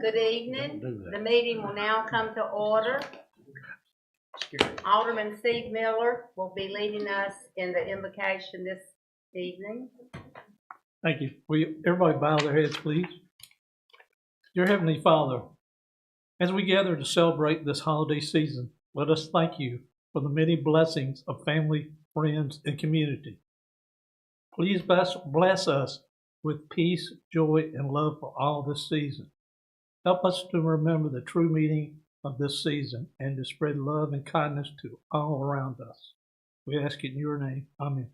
Good evening. The meeting will now come to order. Alderman Steve Miller will be leading us in the invocation this evening. Thank you. Will everybody bow their heads, please? Dear Heavenly Father, as we gather to celebrate this holiday season, let us thank you for the many blessings of family, friends, and community. Please bless us with peace, joy, and love for all this season. Help us to remember the true meaning of this season and to spread love and kindness to all around us. We ask it in your name. Amen.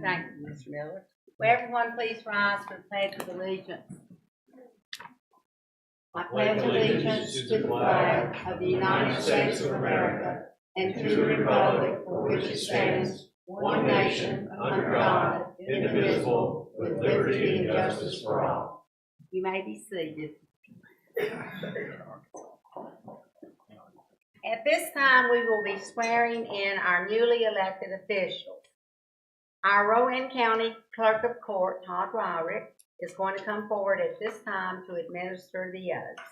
Thank you, Mr. Miller. Will everyone please rise for the Pledge of Allegiance? I pledge allegiance to the flag of the United States of America and to the republic for which it stands, one nation, under God, indivisible, with liberty and justice for all. You may be seated. At this time, we will be swearing in our newly elected officials. Our Rowan County Clerk of Court, Todd Ryrick, is going to come forward at this time to administer the oath.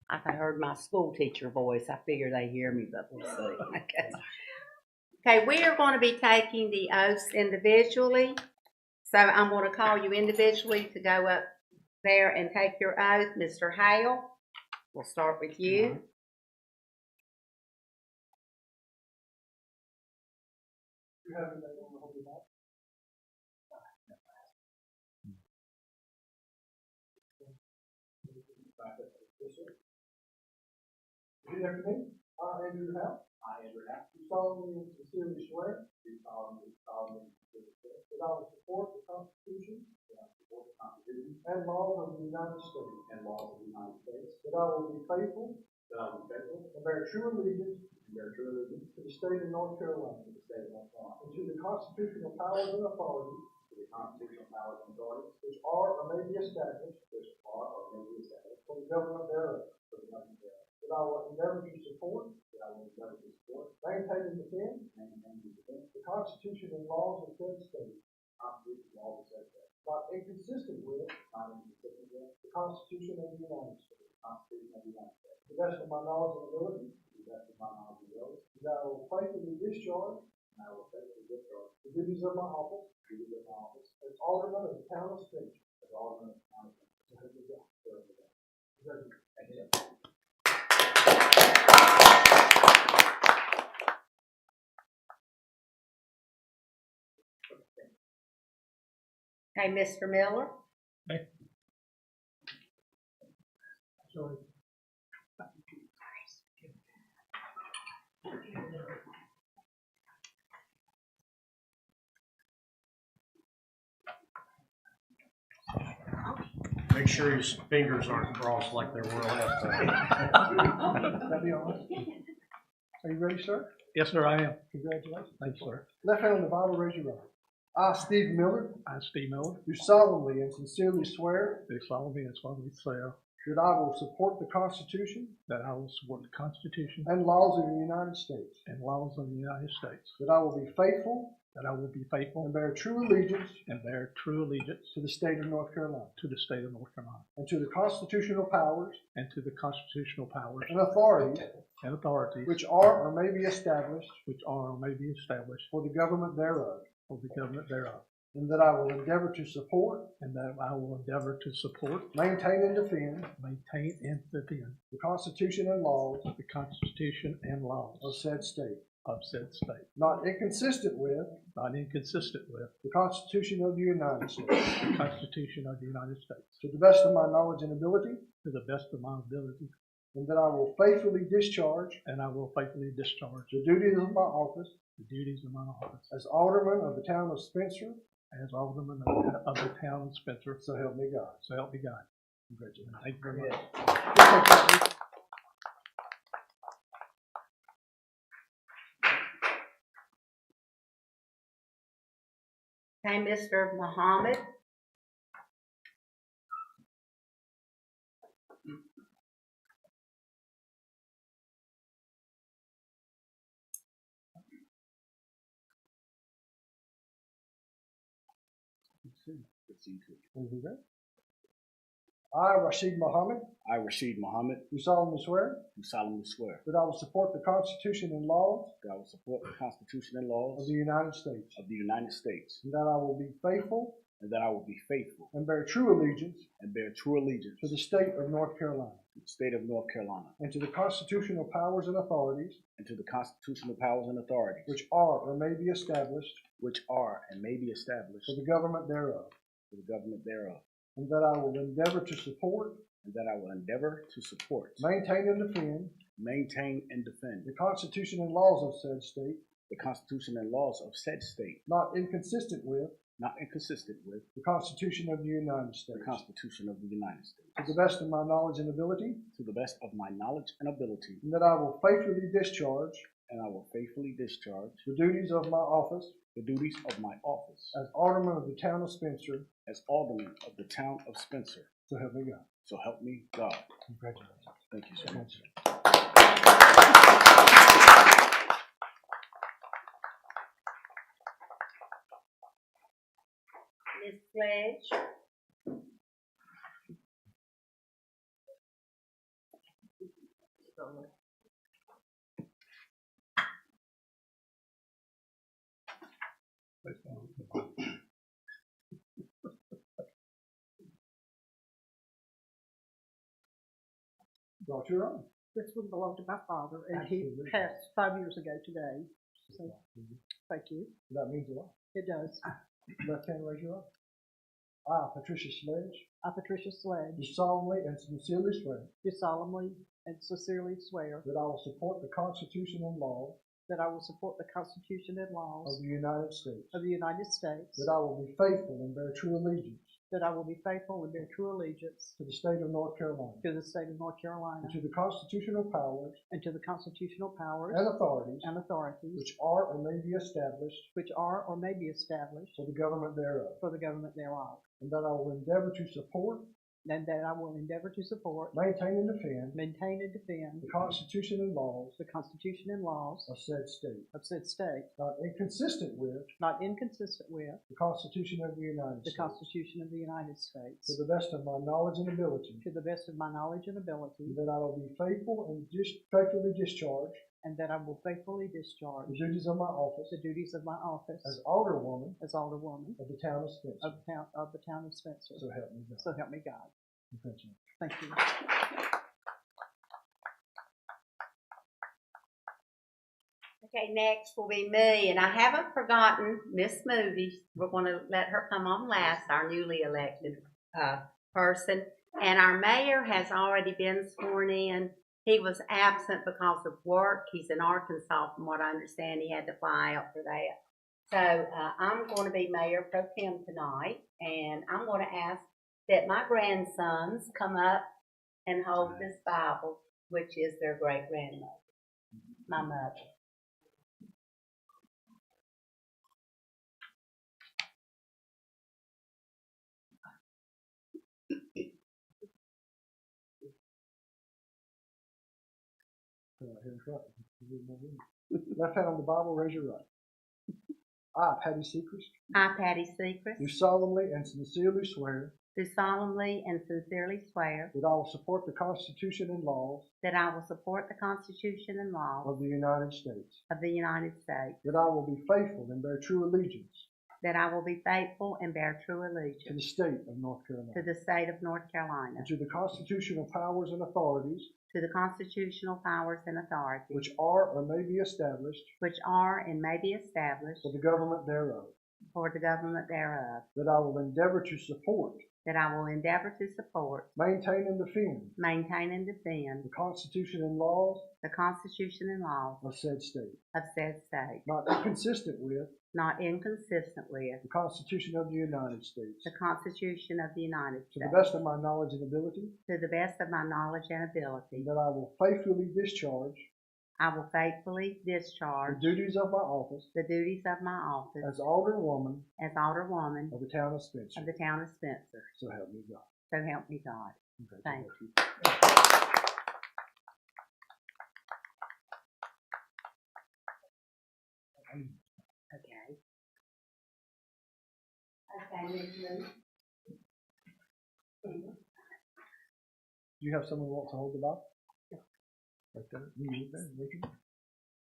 I heard my school teacher voice. I figure they hear me, but we'll see. Okay, we are going to be taking the oaths individually. So I'm going to call you individually to go up there and take your oath. Mr. Hale, we'll start with you. You have anybody on the holy back? Repeat after me. I, Andrew Howe. I, Andrew Howe. Do solemnly and sincerely swear. Do solemnly and sincerely swear. That I will support the Constitution. That I will support the Constitution. And laws of the United States. And laws of the United States. That I will be faithful. That I will be faithful. And bear true allegiance. And bear true allegiance. To the state of North Carolina. To the state of North Carolina. And to the constitutional powers and authorities. To the constitutional powers and authorities. Which are or may be established. Which are or may be established. For the government thereof. For the government thereof. That I will endeavor to support. That I will endeavor to support. Maintain and defend. Maintain and defend. The Constitution and laws of said state. Constitution and laws of said state. Not inconsistent with. Not inconsistent with. The Constitution of the United States. The Constitution of the United States. To the best of my knowledge and ability. To the best of my knowledge and ability. That I will faithfully discharge. And I will faithfully discharge. The duties of my office. The duties of my office. As Alderman of the town of Spencer. As Alderman of the town of Spencer. Thank you. Okay, Mr. Miller. Okay. Sorry. Make sure his fingers aren't crossed like they were last time. That'd be all right. Are you ready, sir? Yes, sir, I am. Congratulations. Thank you, sir. Left hand on the Bible, raise your right. I, Steve Miller, I, Steve Miller, do solemnly and sincerely swear do solemnly and solemnly swear that I will support the Constitution that I will support the Constitution and laws of the United States. and laws of the United States, That I will be faithful that I will be faithful and bear true allegiance and bear true allegiance to the state of North Carolina to the state of North Carolina and to the constitutional powers and to the constitutional powers and authorities and authorities which are or may be established which are or may be established for the government thereof. for the government thereof, And that I will endeavor to support, and that I will endeavor to support, maintain, and defend maintain, and defend the Constitution and laws the Constitution and laws of said state, of said state, not inconsistent with not inconsistent with the Constitution of the United States, the Constitution of the United States, to the best of my knowledge and ability, to the best of my ability, and that I will faithfully discharge and I will faithfully discharge the duties of my office the duties of my office as Alderman of the town of Spencer, as Alderman of the town of Spencer. so help me God. So help me God. Congratulations. Thank you very much. Okay, Mr. Muhammad. too. Good to see you too. Please do that. I, Rashid Muhammad, I, Rashid Muhammad, do solemnly swear do solemnly swear that I will support the Constitution and laws that I will support the Constitution and of laws the United States, of the United States, and that I will be faithful and that I will be faithful and bear true allegiance and bear true allegiance to the state of North Carolina, to the state of North Carolina, and to the constitutional powers and authorities and to the constitutional powers and authorities which are or may be established which are and may be established for the government thereof, for the government thereof, and that I will endeavor to support, and that I will endeavor to support, maintain, and defend maintain, and defend the Constitution and laws of said state, the Constitution and laws of said state, not inconsistent with not inconsistent with the Constitution of the United States, the Constitution of the United States, to the best of my knowledge and ability, to the best of my knowledge and ability, and that I will faithfully discharge and I will faithfully discharge the duties of my office the duties of my office as Alderman of the town of Spencer, as Alderman of the town of Spencer. so help me God. So help me God. Congratulations. Thank you so much. Ms. Sledge? Brought your own. This one belonged to my father, and Absolutely. he passed 5 years ago today. So, thank you. That means a lot. It does. Left hand, raise your right. I, Patricia Sledge, I, Patricia do Sledge, solemnly and sincerely swear do solemnly and sincerely swear that I will support the Constitution and laws that I will support the Constitution and of laws the United States, of the United States, that I will be faithful and bear true allegiance that I will be faithful and bear true allegiance to the state of North Carolina, to the state of North Carolina, and to the constitutional powers and to the constitutional powers and authorities and authorities which are or may be established which are or may be established for the government thereof, for the government thereof, and that I will endeavor to support, and that I will endeavor to support, maintain, and defend maintain, and defend the Constitution and laws the Constitution and laws of said state, of said state, not inconsistent with not inconsistent with the Constitution of the United the States, Constitution of the United States, to the best of my knowledge and ability, to the best of my knowledge and ability, and that I will be faithful and faithfully discharge and that I will faithfully discharge the duties of my office the duties of my office as Alderwoman as Alderwoman of the town of Spencer. of the town of Spencer. So help me God. So help me God. Congratulations. Thank you. Okay, next will be me, and I haven't forgotten Miss Moody. We're going to let her come on last, our newly elected person. And our mayor has already been sworn in. He was absent because of work. He's in Arkansas, from what I understand. He had to fly out for that. So I'm going to be Mayor Pro Tem tonight, and I'm going to ask that my grandsons come up and hold this Bible, which is their great-grandmother, my mother. Here's right. Left hand on the Bible, raise your right. I, Patty Sechrist, I, Patty do Sechrist, solemnly and sincerely swear do solemnly and sincerely swear that I will support the Constitution and laws that I will support the Constitution and laws of the United States, of the United States, that I will be faithful and bear true allegiance that I will be faithful and bear true to the allegiance state of North Carolina, to the state of North Carolina, and to the constitutional powers and authorities to the constitutional powers and authorities which are or may be established which are and may be established for the government thereof, for the government thereof, that I will endeavor to support, that I will endeavor to support, maintain, and defend maintain, and defend the Constitution and laws the Constitution and laws of said state, of said state, not inconsistent with not inconsistent with the Constitution of the United States, the Constitution of the United to the States, best of my knowledge and ability, to the best of my knowledge and ability. and that I will faithfully discharge I will faithfully the discharge duties of my office the duties of my office as Alderwoman as Alderwoman of the town of Spencer. of the town of Spencer. So help me God. So help me God. Thank Congratulations. Okay. Okay, Miss Lou. Do you have someone who wants to hold the Bible? Right there. You need that, Richard.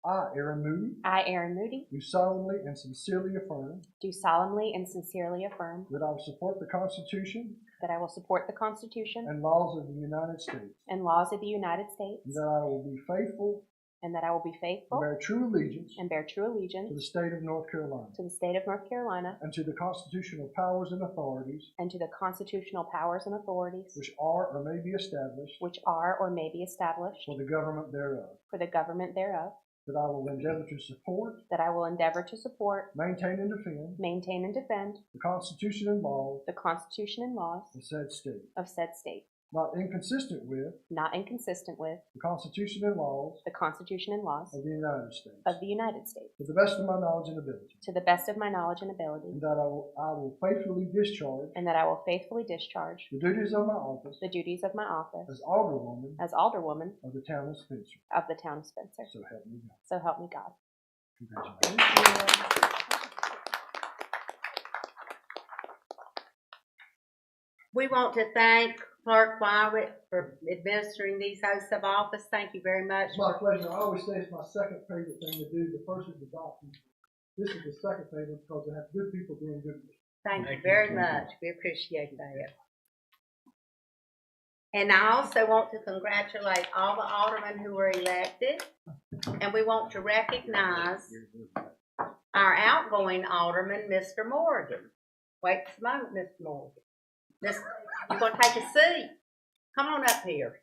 I, Aaron Moody, I, Aaron Moody, do solemnly and sincerely affirm do solemnly and sincerely affirm that I will support the Constitution that I will support the Constitution and laws of the United States, and laws of the United States, and that I will be faithful and that I will be and faithful bear true allegiance and bear true to allegiance the state of North Carolina to the state of North Carolina and to the constitutional powers and authorities and to the constitutional powers and authorities which are or may be established which are or may be established for the government thereof, for the government thereof, that I will endeavor to support, that I will endeavor to support, maintain, and defend maintain, and defend the Constitution and laws the Constitution and laws of said state, of said state, not inconsistent with not inconsistent with the Constitution and laws the Constitution and laws of the United States, of the United States, to the best of my knowledge and ability, to the best of my knowledge and ability, and that I will faithfully discharge and that I will faithfully discharge the duties of my office the duties of my office as Alderwoman as Alderwoman of the town of Spencer. of the town of Spencer. So help me God. So help me God. Congratulations. We want to thank Clerk Wyatt for administering these oaths of office. Thank you very much. It's my pleasure. I always say it's my second favorite thing to do. The first is adoption. This is the second favorite because I have good people doing good things. Thank you very much. We appreciate that. And I also want to congratulate all the aldermen who were elected. And we want to recognize our outgoing alderman, Mr. Morgan. Wait just a moment, Mr. Morgan. You're going to take a seat. Come on up here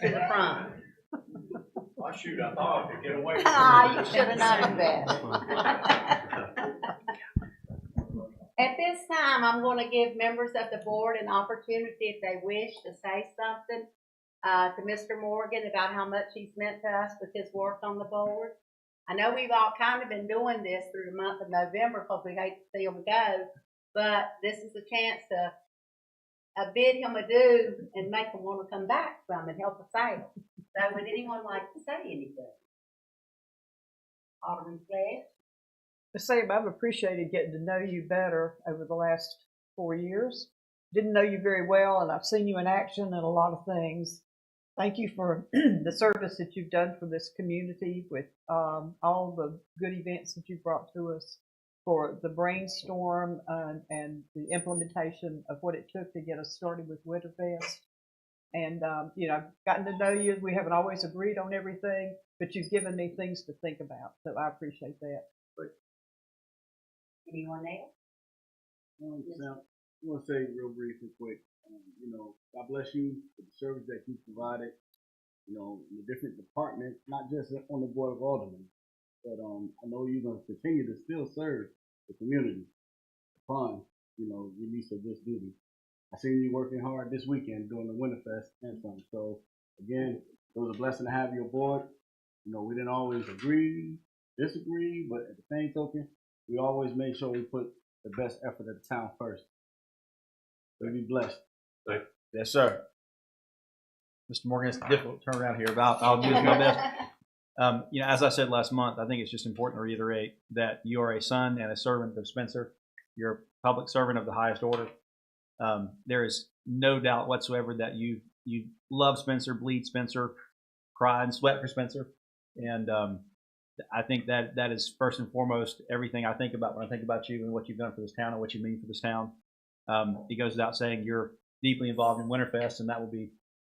to the front. Oh, shoot, I thought I could get away. Ah, you should have known that. At this time, I'm going to give members of the board an opportunity, if they wish, to say something to Mr. Morgan about how much he's meant to us with his work on the board. I know we've all kind of been doing this through the month of November because we hate to see him go, but this is a chance to bid him adieu and make him want to come back some and help us out. So would anyone like to say anything? Alderman Fletch? Sam, I've appreciated getting to know you better over the last 4 years. Didn't know you very well, and I've seen you in action in a lot of things. Thank you for the service that you've done for this community with all the good events that you've brought to us, for the brainstorm and the implementation of what it took to get us started with Winterfest. And, I've gotten to know you. We haven't always agreed on everything, but you've given me things to think about, so I appreciate that. Anyone else? Sam, I want to say real brief and quick. God bless you for the service that you provided. In the different departments, not just on the board of aldermen, but I know you're going to continue to still serve the community upon release of this duty. I seen you working hard this weekend during the Winterfest and some. So again, it was a blessing to have you aboard. We didn't always agree, disagree, but at the same token, we always made sure we put the best effort of the town first. So be blessed. Yes, sir. Mr. Morgan, it's difficult to turn around here, but I'll do my best. As I said last month, I think it's just important to reiterate that you are a son and a servant of Spencer. You're a public servant of the highest order. There is no doubt whatsoever that you love Spencer, bleed Spencer, cry and sweat for Spencer. And I think that is first and foremost everything I think about when I think about you and what you've done for this town and what you mean for this town. It goes without saying you're deeply involved in Winterfest, and that will be,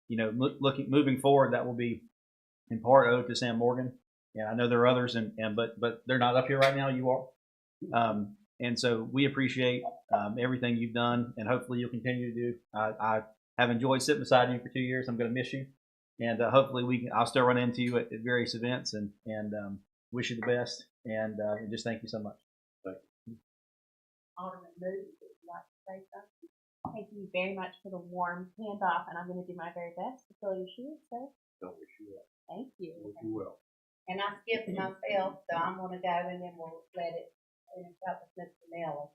moving forward, that will be in part owed to Sam Morgan. And I know there are others, but they're not up here right now. You are. And so we appreciate everything you've done, and hopefully you'll continue to do. I have enjoyed sitting beside you for 2 years. I'm going to miss you, and hopefully I'll still run into you at various events, and wish you the best, and just thank you so much. Alderman Moody, would you like to say something? Thank you very much for the warm handoff, and I'm going to do my very best to fill your shoes, sir. Don't wish you well. Thank you. Wish you well. And I skipped myself, so I'm going to go and then we'll let it finish up with Mr. Miller.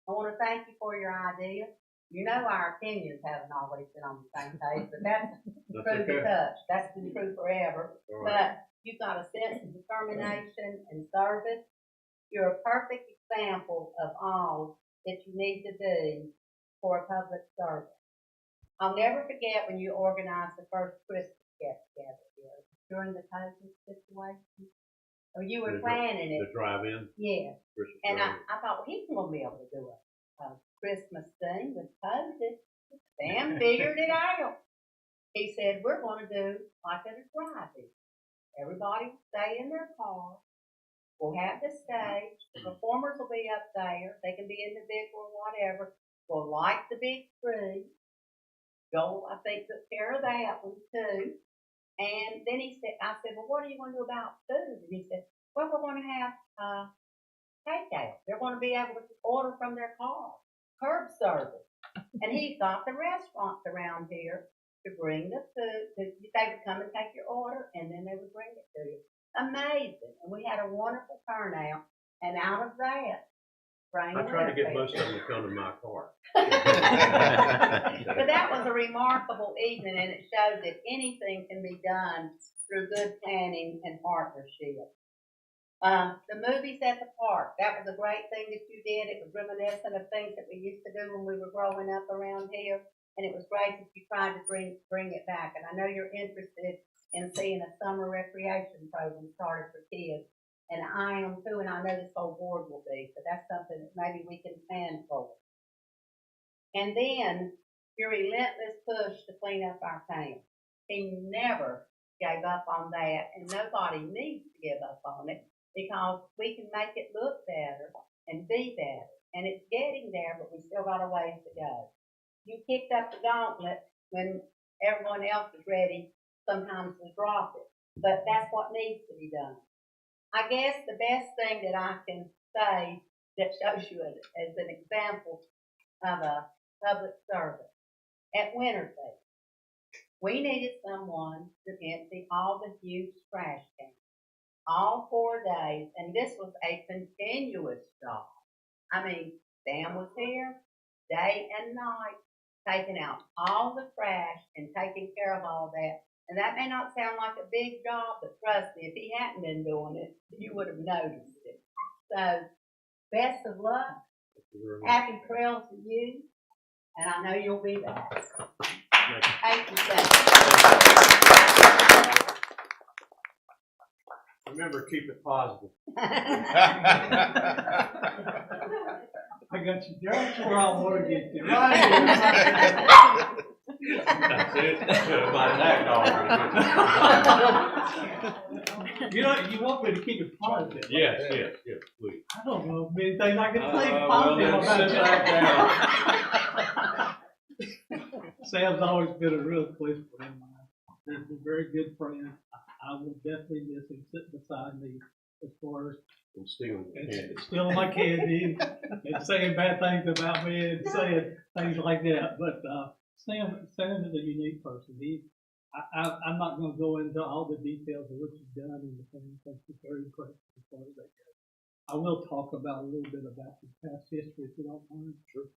I want to thank you for your idea. Our opinions haven't always been on the same page, but that's true to touch. That's been true forever. But you've got a sense of determination and service. You're a perfect example of all that you need to do for a public service. I'll never forget when you organized the first Christmas get-together here during the COVID situation. Or you were planning it. The drive-in? Yeah. Christmas And drive-in. I thought, well, he's gonna be able to do a Christmas thing with COVID. Sam figured it out. He said, we're gonna do like at a drive-in. Everybody will stay in their car. We'll have the stage. The performers will be up there. They can be individual or whatever. We'll light the big tree. Joel, I think, took care of that one too. And then I said, well, what are you going to do about food? And he said, well, we're going to have takeout. They're going to be able to order from their car, curb service. And he got the restaurants around here to bring the food. They would come and take your order, and then they would bring it to you. Amazing. And we had a wonderful turnout. And out of that, I try to get most of them to come to my car. But that was a remarkable evening, and it showed that anything can be done through good planning and partnership. The movies at the park, that was a great thing that you did. It was reminiscent of things that we used to do when we were growing up around here, and it was great that you tried to bring it back. And I know you're interested in seeing a summer recreation program started for kids. And I am too, and I know this whole board will be, so that's something that maybe we can plan for. And then your relentless push to clean up our town. He never gave up on that, and nobody needs to give up on it because we can make it look better and be better. And it's getting there, but we still got a ways to go. You kicked up the gauntlet when everyone else is ready sometimes to drop it, but that's what needs to be done. I guess the best thing that I can say that shows you as an example of a public service, at Winterfest, we needed someone to empty all the huge trash cans, all 4 days, and this was a continuous job. I mean, Sam was here day and night, taking out all the trash and taking care of all that. And that may not sound like a big job, but trust me, if he hadn't been doing it, you would have noticed it. So, best of luck. Happy trails to you. And I know you'll be back. Thank you, Sam. Remember, keep it positive. I got you just where I want to get you. Right. That's it. My neck already. You know, you want me to keep it positive. Yes, please. I don't know if many things I can say Well, positive then sit about back you. Sam's always been a real close friend of mine. He's a very good friend. I will definitely miss him sitting beside me as far as And stealing my candy and saying bad things about me and saying things like that. But Sam is a unique person. I'm not going to go into all the details of what you've done and the things that you're very impressed as far as that goes. I will talk about a little bit about your past history if you don't mind. Sure.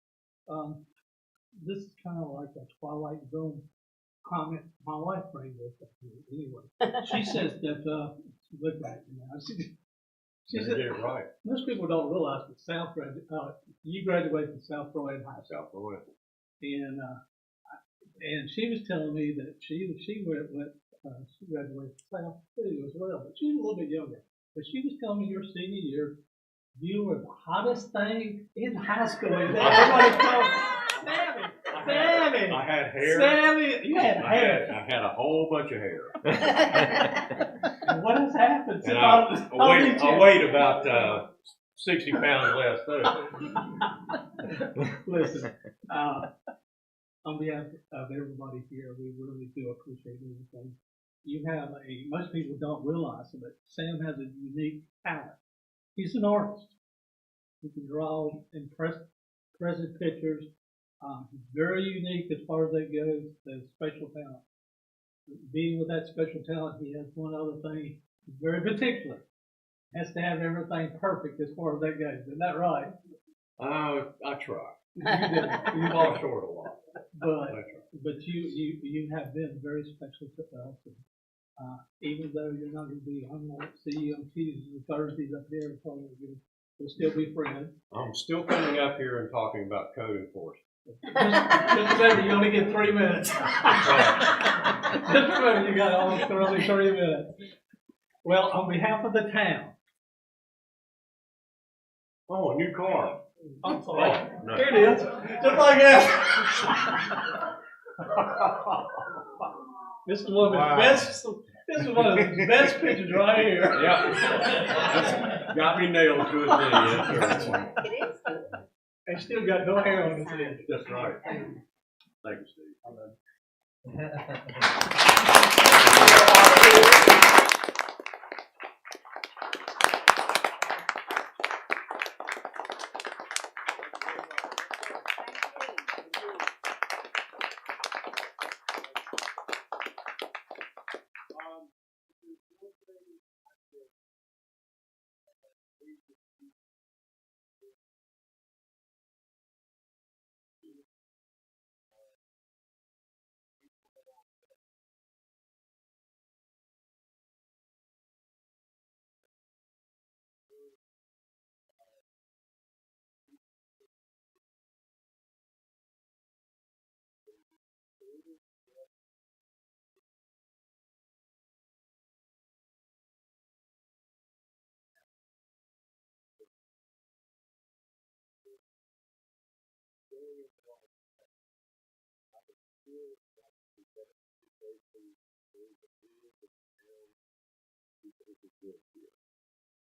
This is kind of like a Twilight Zone comment. My wife brings this up here anyway. She says that, look at it now. She said, did it right. Most people don't realize that you graduated from South Florida High School. South Florida. And she was telling me that she graduated from South too as well, but she was a little bit younger. But she was telling me your senior year, you were the hottest thing in high school. Everybody called Sammy. I had hair. Sammy, you had hair. I had a whole bunch of hair. And what has happened since And I I weighed about 60 pounds less too. Listen, on behalf of everybody here, we really do appreciate everything. You have most people don't realize it, but Sam has a unique talent. He's an artist. He can draw impressive pictures. He's very unique as far as that goes, the special talent. Being with that special talent, he has one other thing. He's very particular. Has to have everything perfect as far as that goes. Isn't that right? I try. You fall short a lot. But you have been very special to us. And, even though you're not going to be, I'm going to see you on Tuesdays and Thursdays up there, it's probably good. We'll still be friends. I'm still coming up here and talking about code enforcement. Mr. Baker, you only get 3 minutes. Just remember, you got only 3 minutes. Well, on behalf of the town. Oh, a new car. I'm sorry. Oh, no. Here it is. Just like that. This is one of Wow. his best. This is one of his best pictures right here. Yeah. Got me nailed to his knee. Yes, sir. It is good. And still got no hair on his head. That's right. Thank you, Steve.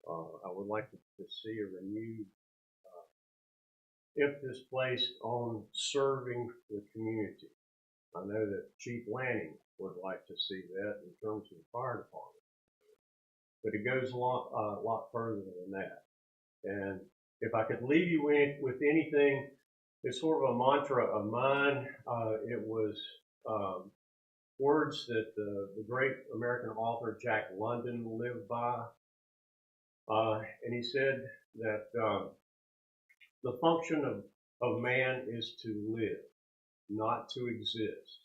I would like to see a renewed emphasis placed on serving the community. I know that Chief Lanning would like to see that in terms of the fire department, but it goes a lot further than that. And if I could leave you with anything, it's sort of a mantra of mine. It was words that the great American author Jack London lived by. And he said that the function of man is to live, not to exist.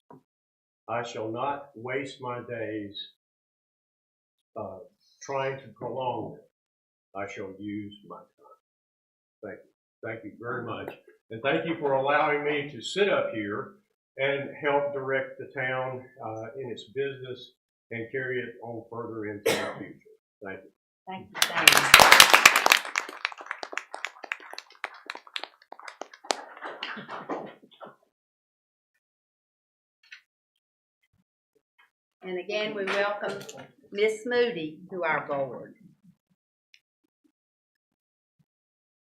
I shall not waste my days trying to prolong them. I shall use my time. Thank you. Thank you very much. And thank you for allowing me to sit up here and help direct the town in its business and carry it on further into the future. Thank you. Thank you, Sam. And again, we welcome Miss Moody to our board.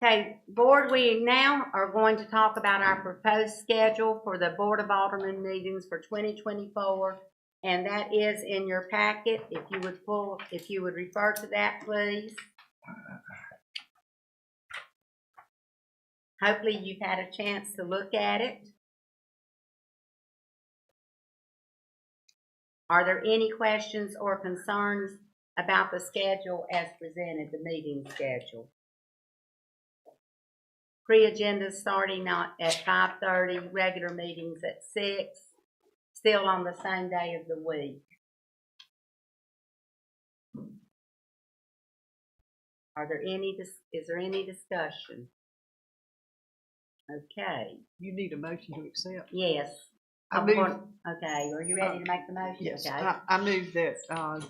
Okay, board, we now are going to talk about our proposed schedule for the Board of Alderman meetings for 2024, and that is in your packet. If you would refer to that, please. Hopefully you've had a chance to look at it. Are there any questions or concerns about the schedule as presented, the meeting schedule? Pre-agenda starting at 5:30, regular meetings at 6, still on the same day of the week. Is there any discussion? Okay. You need a motion to accept. Yes. Okay, are you ready to make the motion? Yes, Okay. I move that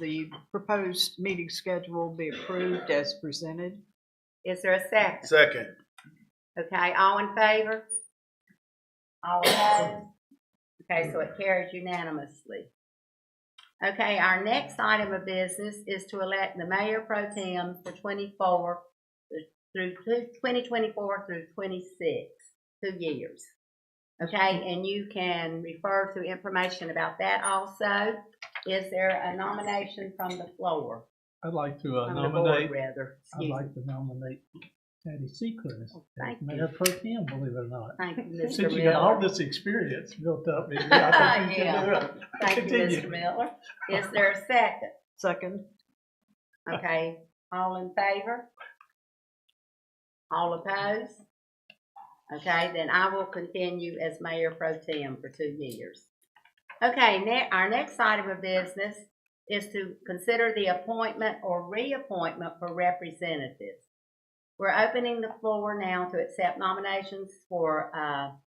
the proposed meeting schedule be approved as presented. Is there a second? Second. Okay, all in favor? All opposed? Okay, so it carries unanimously. Okay, our next item of business is to elect the mayor pro tem for 2024 through 26, 2 years. Okay, and you can refer to information about that also. Is there a nomination from the floor? I'd like to From the nominate. board, rather. I'd Excuse like to nominate Patty Seacrest thank as mayor pro tem, believe it or not. Thank you, Mr. Since you got all Miller. this experience built up in you, I think you Yeah. should do it. Thank you, Continue. Mr. Miller. Is there a second? Second. Okay, all in favor? All opposed? Okay, then I will continue as mayor pro tem for 2 years. Okay, our next item of business is to consider the appointment or reappointment for representatives. We're opening the floor now to accept nominations for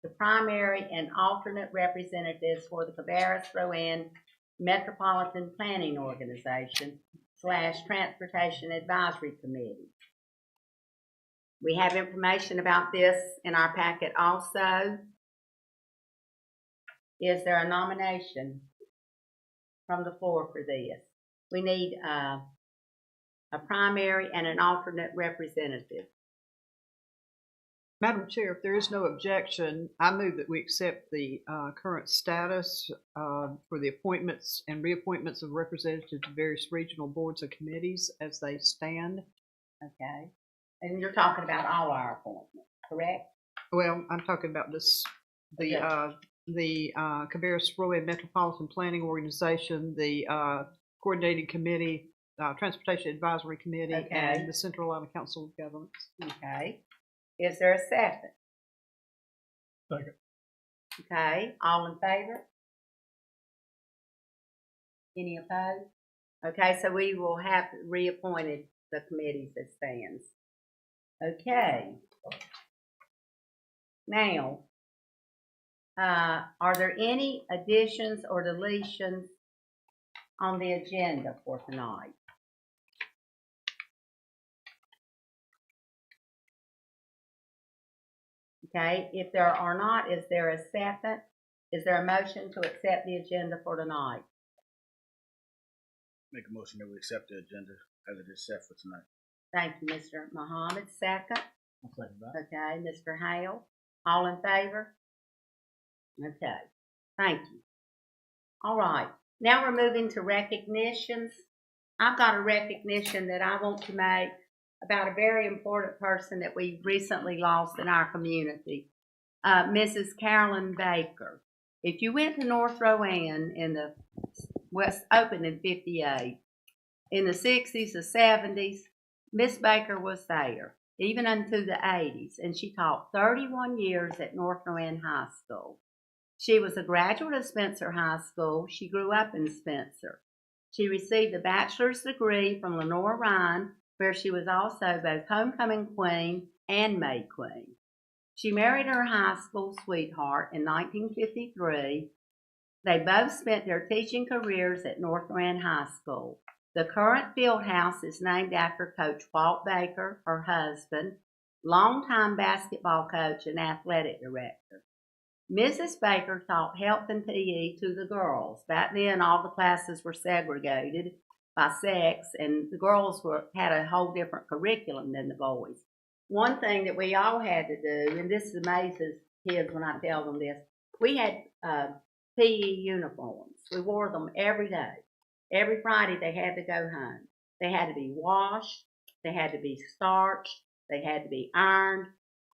the primary and alternate representatives for the Cabarrus-Rowan Metropolitan Planning Organization / Transportation Advisory Committee. We have information about this in our packet also. Is there a nomination from the floor for this? We need a primary and an alternate representative. Madam Chair, if there is no objection, I move that we accept the current status for the appointments and reappointments of representatives to various regional boards and committees as they stand. Okay. And you're talking about all our appointments, correct? Well, I'm talking about this, the Cabarrus-Rowan Metropolitan Planning Organization, the Coordinating Committee, Transportation Advisory Committee, Okay. and the Central Alabama Council of Governments. Okay. Is there a second? Second. Okay. All in favor? Any opposed? Okay, so we will have reappointed the committees as stands. Okay. Now, are there any additions or deletions on the agenda for tonight? Okay, if there are not, is there a second? Is there a motion to accept the agenda for tonight? Make a motion that we accept the agenda as it is set for tonight. Thank you, Mr. Muhammad. Second? I'll second that. Okay, Mr. Hale. All in favor? Okay, thank you. All right, now we're moving to recognitions. I've got a recognition that I want to make about a very important person that we recently lost in our community, Mrs. Carolyn Baker. If you went to North Rowan in the West, opened in 58, in the 60s, the 70s, Miss Baker was there, even into the 80s, and she taught 31 years at North Rowan High School. She was a graduate of Spencer High School. She grew up in Spencer. She received a bachelor's degree from Lenore Ryan, where she was also both homecoming queen and maid queen. She married her high school sweetheart in 1953. They both spent their teaching careers at North Rowan High School. The current field house is named after Coach Walt Baker, her husband, longtime basketball coach and athletic director. Mrs. Baker taught health and PE to the girls. Back then, all the classes were segregated by sex, and the girls had a whole different curriculum than the boys. One thing that we all had to do, and this amazes kids when I tell them this, we had PE uniforms. We wore them every day. Every Friday they had to go home. They had to be washed, they had to be starched, they had to be ironed.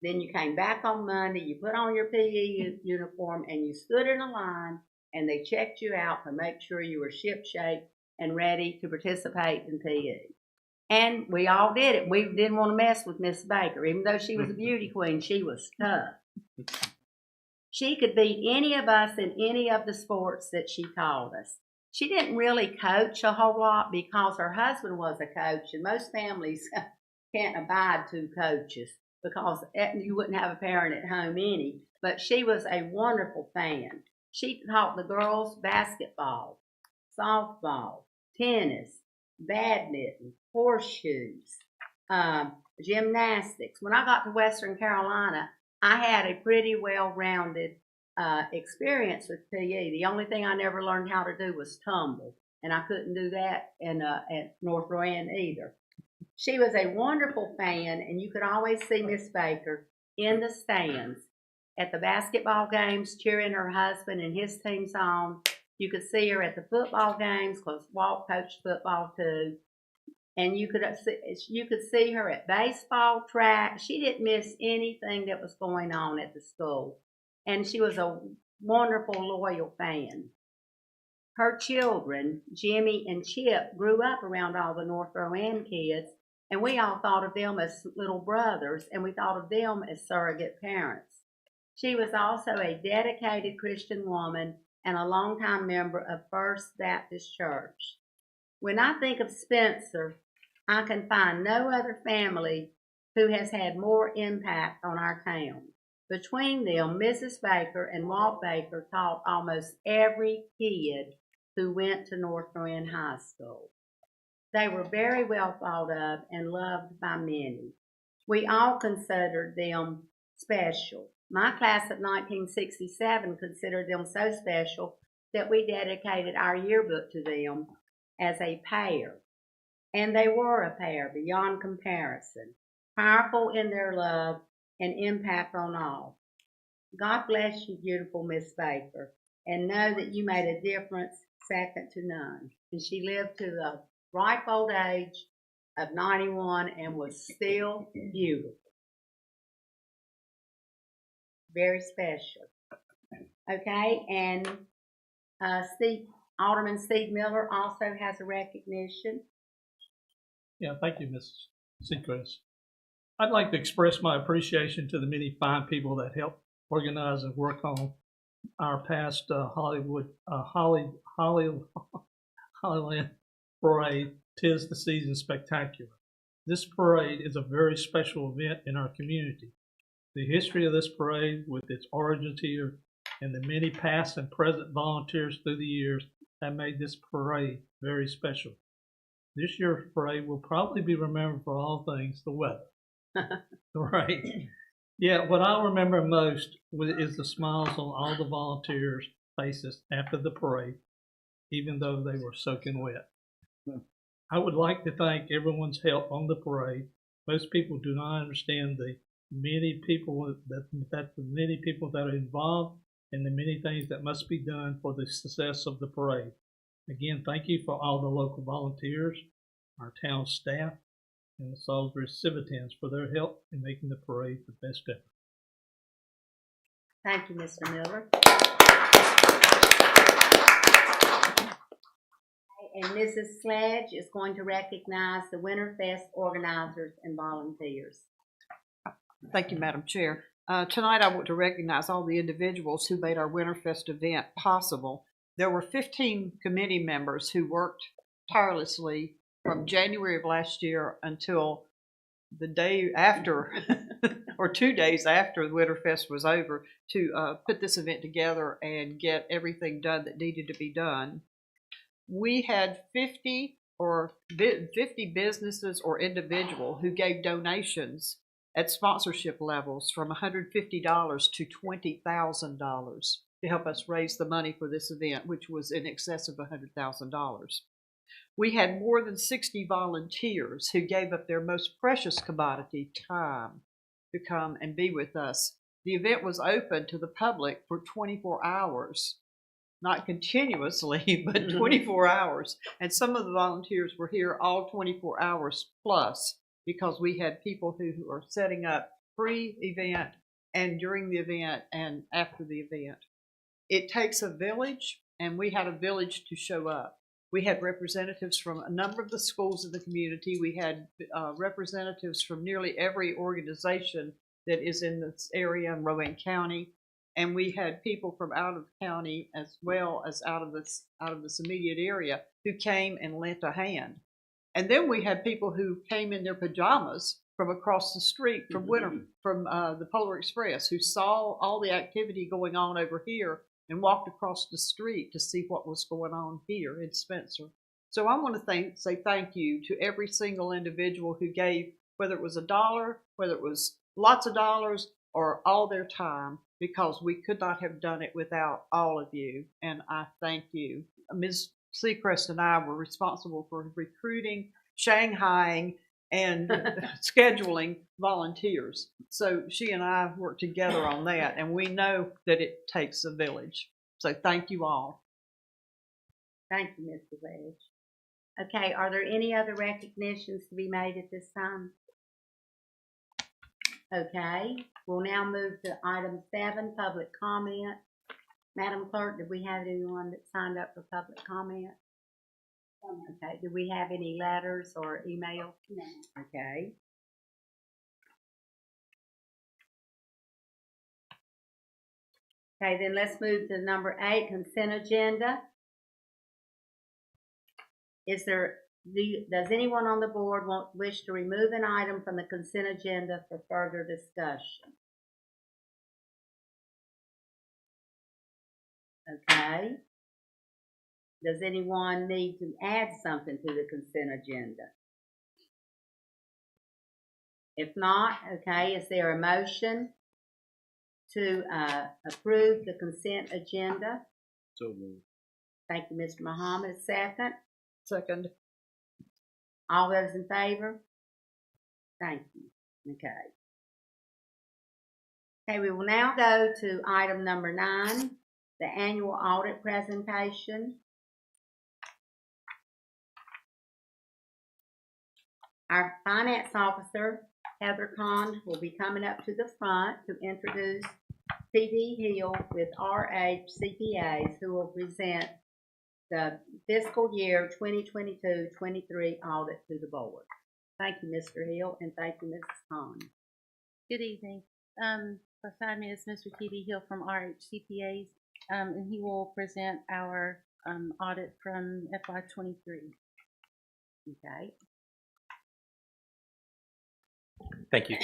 Then you came back on Monday, you put on your PE uniform, and you stood in a line, and they checked you out to make sure you were shipshape and ready to participate in PE. And we all did it. We didn't want to mess with Miss Baker. Even though she was a beauty queen, she was tough. She could beat any of us in any of the sports that she taught us. She didn't really coach a whole lot because her husband was a coach, and most families can't abide two coaches because you wouldn't have a parent at home any. But she was a wonderful fan. She taught the girls basketball, softball, tennis, badminton, horseshoes, gymnastics. When I got to Western Carolina, I had a pretty well-rounded experience with PE. The only thing I never learned how to do was tumble, and I couldn't do that at North Rowan either. She was a wonderful fan, and you could always see Miss Baker in the stands at the basketball games cheering her husband and his teams on. You could see her at the football games because Walt coached football too. And you could see her at baseball, track. She didn't miss anything that was going on at the school. And she was a wonderful, loyal fan. Her children, Jimmy and Chip, grew up around all the North Rowan kids, and we all thought of them as little brothers, and we thought of them as surrogate parents. She was also a dedicated Christian woman and a longtime member of First Baptist Church. When I think of Spencer, I can find no other family who has had more impact on our town. Between them, Mrs. Baker and Walt Baker taught almost every kid who went to North North High School. They were very well thought of and loved by many. We all considered them special. My class of 1967 considered them so special that we dedicated our yearbook to them as a pair. And they were a pair beyond comparison, powerful in their love and impact on all. God bless you, beautiful Miss Baker, and know that you made a difference second to none. And she lived to the ripe old age of 91 and was still beautiful. Very special. Okay, and Alderman Steve Miller also has a recognition. Yeah, thank you, Mrs. Seacrest. I'd like to express my appreciation to the many fine people that helped organize and work on our past Hollyland Parade, 'Tis the Season Spectacular. This parade is a very special event in our community. The history of this parade, with its origins here, and the many past and present volunteers through the years, have made this parade very special. This year's parade will probably be remembered for all things the weather. Right. Yeah, what I remember most is the smiles on all the volunteers' faces after the parade, even though they were soaking wet. I would like to thank everyone's help on the parade. Most people do not understand the many people that are involved and the many things that must be done for the success of the parade. Again, thank you for all the local volunteers, our town staff, and the Salisbury Civitans for their help in making the parade the best ever. Thank you, Mr. Miller. And Mrs. Sledge is going to recognize the Winterfest organizers and volunteers. Thank you, Madam Chair. Tonight I want to recognize all the individuals who made our Winterfest event possible. There were 15 committee members who worked tirelessly from January of last year until the day after, or 2 days after the Winterfest was over, to put this event together and get everything done that needed to be done. We had 50 businesses or individuals who gave donations at sponsorship levels from $150 to $20,000 to help us raise the money for this event, which was in excess of $100,000. We had more than 60 volunteers who gave up their most precious commodity, time, to come and be with us. The event was open to the public for 24 hours, not continuously, but 24 hours. And some of the volunteers were here all 24 hours plus, because we had people who are setting up pre-event and during the event and after the event. It takes a village, and we had a village to show up. We had representatives from a number of the schools in the community. We had representatives from nearly every organization that is in this area in Rowan County. And we had people from out of county as well as out of this immediate area who came and lent a hand. And then we had people who came in their pajamas from across the street from the Polar Express, who saw all the activity going on over here and walked across the street to see what was going on here in Spencer. So I want to say thank you to every single individual who gave, whether it was $1, whether it was lots of dollars, or all their time, because we could not have done it without all of you, and I thank you. Ms. Seacrest and I were responsible for recruiting, shanghaiing, and scheduling volunteers. So she and I worked together on that, and we know that it takes a village. So thank you all. Thank you, Mr. Wedge. Okay, are there any other recognitions to be made at this time? Okay, we'll now move to item 7, public comment. Madam Clerk, did we have anyone that signed up for public comment? Okay, do we have any letters or email? No. Okay. Okay, then let's move to number 8, consent agenda. Does anyone on the board wish to remove an item from the consent agenda for further discussion? Okay. Does anyone need to add something to the consent agenda? If not, okay, is there a motion to approve the consent agenda? So moved. Thank you, Mr. Muhammad. Second. Second. All those in favor? Thank you. Okay. Okay, we will now go to item number 9, the annual audit presentation. Our finance officer, Heather Kahn, will be coming up to the front to introduce P.D. Hill with RH CPAs, who will present the fiscal year 2022-23 audit to the board. Thank you, Mr. Hill, and thank you, Mrs. Kahn. Good evening. Beside me is Mr. T.D. Hill from RH CPAs, and he will present our audit from FY23. Okay. Thank you.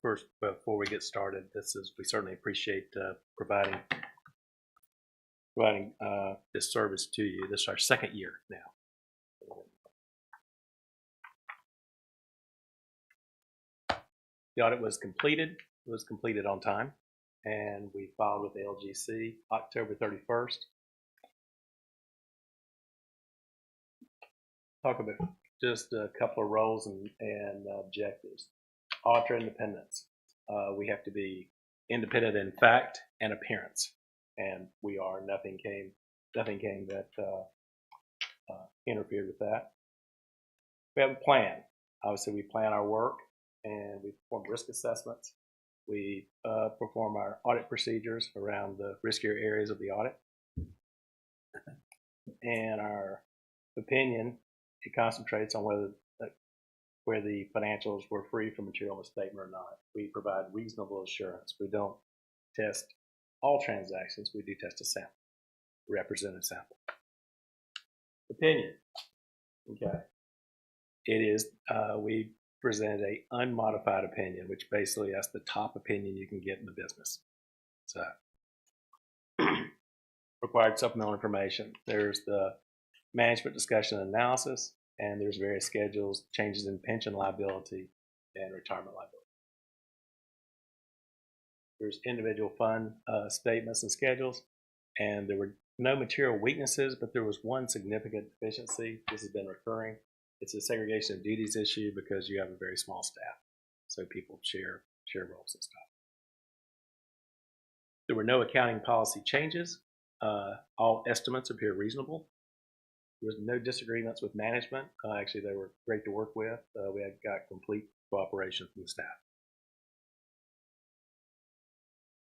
First, before we get started, we certainly appreciate providing this service to you. This is our second year now. The audit was completed. It was completed on time, and we filed with the LGC October 31st. Talk about just a couple of roles and objectives. Auditor independence. We have to be independent in fact and appearance, and we are. Nothing came that interfered with that. We have a plan. Obviously, we plan our work, and we perform risk assessments. We perform our audit procedures around the riskier areas of the audit, and our opinion, it concentrates on where the financials were free from material misstatement or not. We provide reasonable assurance. We don't test all transactions. We do test a sample, a representative sample. Opinion. Okay. It is, we presented a unmodified opinion, which basically that's the top opinion you can get in the business. So, required supplemental information. There's the management discussion and analysis, and there's various schedules, changes in pension liability and retirement liability. There's individual fund statements and schedules, and there were no material weaknesses, but there was one significant deficiency. This has been recurring. It's a segregation of duties issue because you have a very small staff, so people share roles and stuff. There were no accounting policy changes. All estimates appear reasonable. There was no disagreements with management. Actually, they were great to work with. We got complete cooperation from the staff.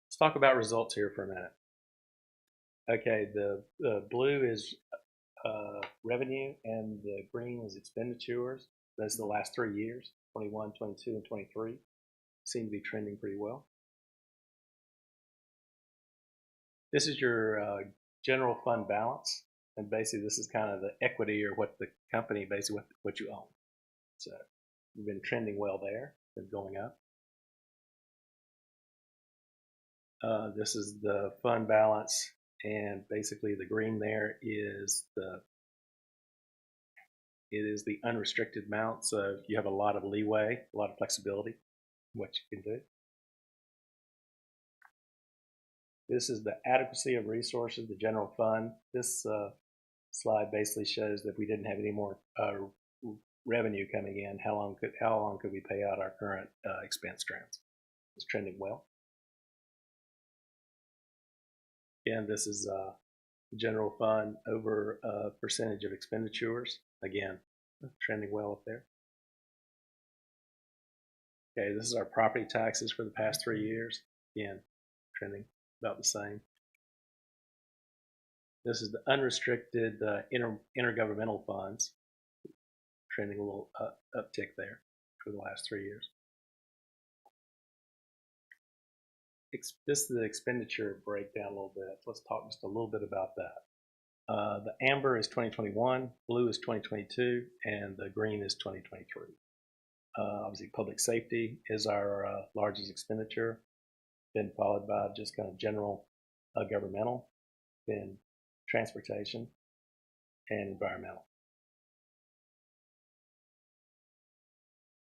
Let's talk about results here for a minute. Okay, the blue is revenue, and the green is expenditures. Those are the last 3 years, 21, 22, and 23. Seem to be trending pretty well. This is your general fund balance. And basically, this is kind of the equity or what the company, basically what you own. So we've been trending well there, been going up. This is the fund balance, and basically the green there is it is the unrestricted amount. So you have a lot of leeway, a lot of flexibility in what you can do. This is the adequacy of resources, the general fund. This slide basically shows that if we didn't have any more revenue coming in, how long could we pay out our current expense trends? It's trending well. Again, this is the general fund over percentage of expenditures. Again, trending well up there. Okay, this is our property taxes for the past 3 years. Again, trending about the same. This is the unrestricted intergovernmental funds, trending a little uptick there for the last 3 years. This is the expenditure breakdown a little bit. Let's talk just a little bit about that. The amber is 2021, blue is 2022, and the green is 2023. Obviously, public safety is our largest expenditure, then followed by just kind of general governmental, then transportation, and environmental.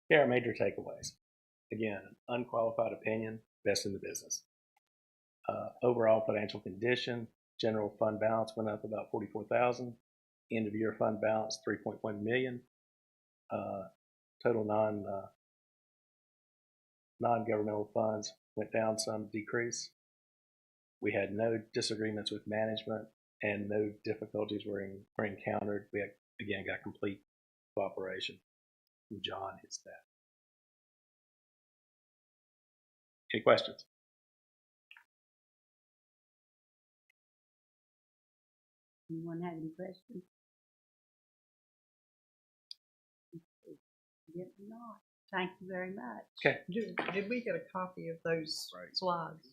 Here are major takeaways. Again, unqualified opinion, best in the business. Overall financial condition, general fund balance went up about 44,000. End of year fund balance 3.1 million. Total non-governmental funds went down some, decrease. We had no disagreements with management and no difficulties were encountered. We again got complete cooperation from John, his staff. Any questions? Anyone have any questions? If not, thank you very much. Okay. Did we get a copy of those slides?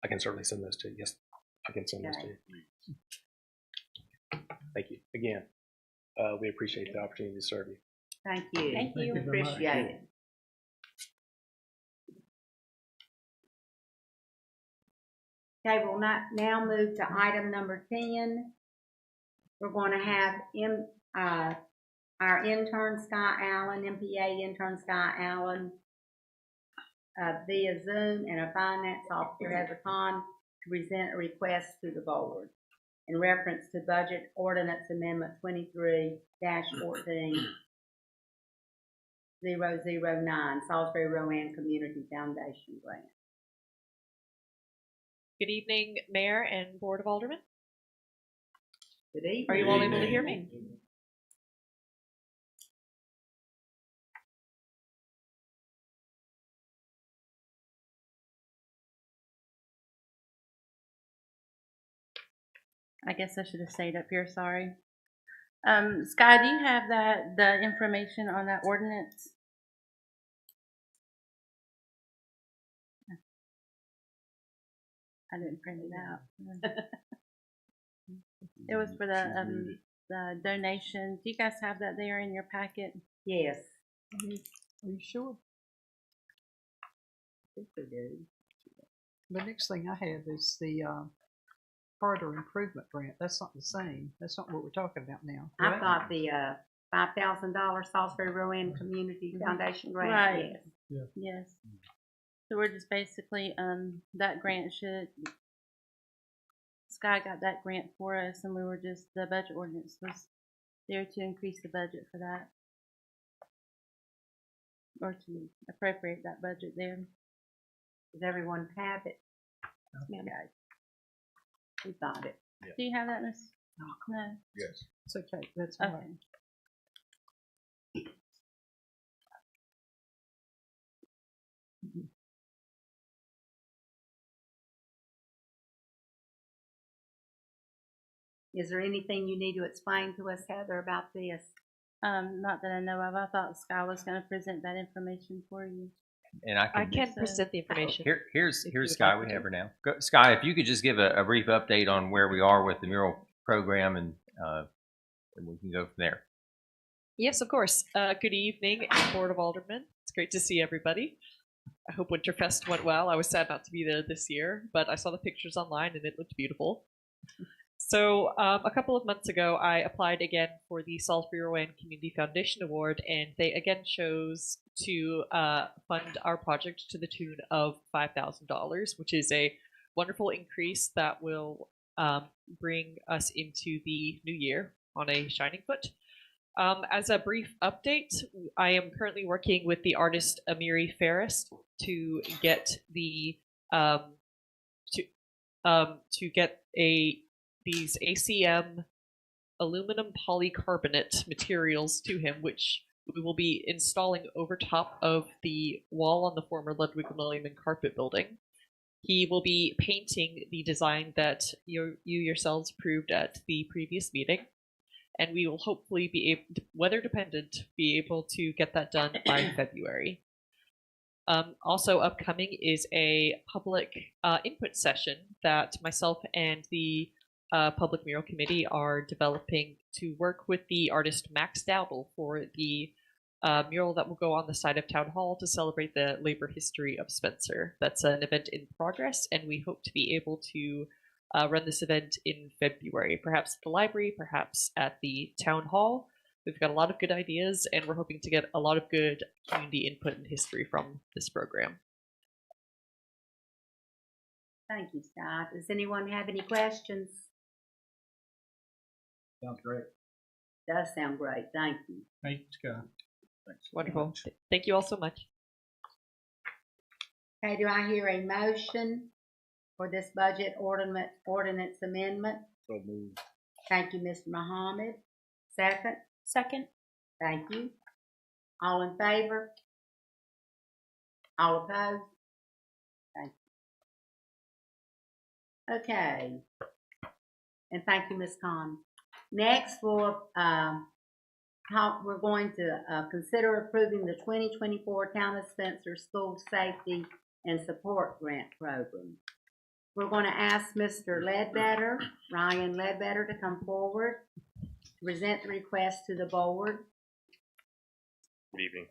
I can certainly send those to you. Yes, I can send those to you. Thank you. Again, we appreciate the opportunity to serve you. Thank you. Thank you. very much. Appreciate it. Okay, we'll now move to item number 10. We're going to have our intern, Scott Allen, MPA intern, Scott Allen, via Zoom, and our finance officer, Heather Kahn, to present a request to the board in reference to Budget Ordinance Amendment 23-14-009, Salisbury Rowan Community Foundation Grant. Good evening, Mayor and Board of Aldermen. Good evening. Are you all able to hear me? I guess I should have stayed up here, sorry. Sky, do you have the information on that ordinance? I didn't print it out. It was for the donation. Do you guys have that there in your packet? Yes. Are you sure? I think we do. The next thing I have is the corridor improvement grant. That's not the same. That's not what we're talking about now. I've got the $5,000 Salisbury Rowan Community Foundation grant. Right. Yes. Yes. So we're just basically, that grant Sky got that grant for us, and we were just, the budget ordinance was there to increase the budget for that. Or to appropriate that budget there. Does everyone have it? Yeah. Okay. We got it. Do you have that, Miss? No. Yes. It's okay. That's all right. Okay. Is there anything you need to explain to us, Heather, about this? Not that I know of. I thought Sky was going to present that information for you. And I I can, can present the information. here's if you would Sky. like We me have to. her now. Sky, if you could just give a brief update on where we are with the mural program, and we can go from there. Yes, of course. Good evening, Board of Aldermen. It's great to see everybody. I hope Winterfest went well. I was sad not to be there this year, but I saw the pictures online and it looked beautiful. So a couple of months ago, I applied again for the Salisbury Rowan Community Foundation Award, and they again chose to fund our project to the tune of $5,000, which is a wonderful increase that will bring us into the new year on a shining foot. As a brief update, I am currently working with the artist Amiri Ferris to get the to get these ACM aluminum polycarbonate materials to him, which we will be installing over top of the wall on the former Ludwig William and Carpet building. He will be painting the design that you yourselves approved at the previous meeting, and we will hopefully be able, weather dependent, be able to get that done by February. Also upcoming is a public input session that myself and the Public Mural Committee are developing to work with the artist Max Dowdle for the mural that will go on the side of Town Hall to celebrate the labor history of Spencer. That's an event in progress, and we hope to be able to run this event in February, perhaps at the library, perhaps at the Town Hall. We've got a lot of good ideas, and we're hoping to get a lot of good community input and history from this program. Thank you, Scott. Does anyone have any questions? Sounds great. Does sound great. Thank you. Thank you, Scott. Thanks. Wonderful. Thank you all so much. Okay, do I hear a motion for this budget ordinance amendment? So moved. Thank you, Mr. Muhammad. Second? Second. Thank you. All in favor? All opposed? Thank you. Okay. And thank you, Ms. Khan. Next, we're going to consider approving the 2024 Town of Spencer School Safety and Support Grant Program. We're going to ask Mr. Ledbetter, Ryan Ledbetter, to come forward to present the request to the board. Good evening.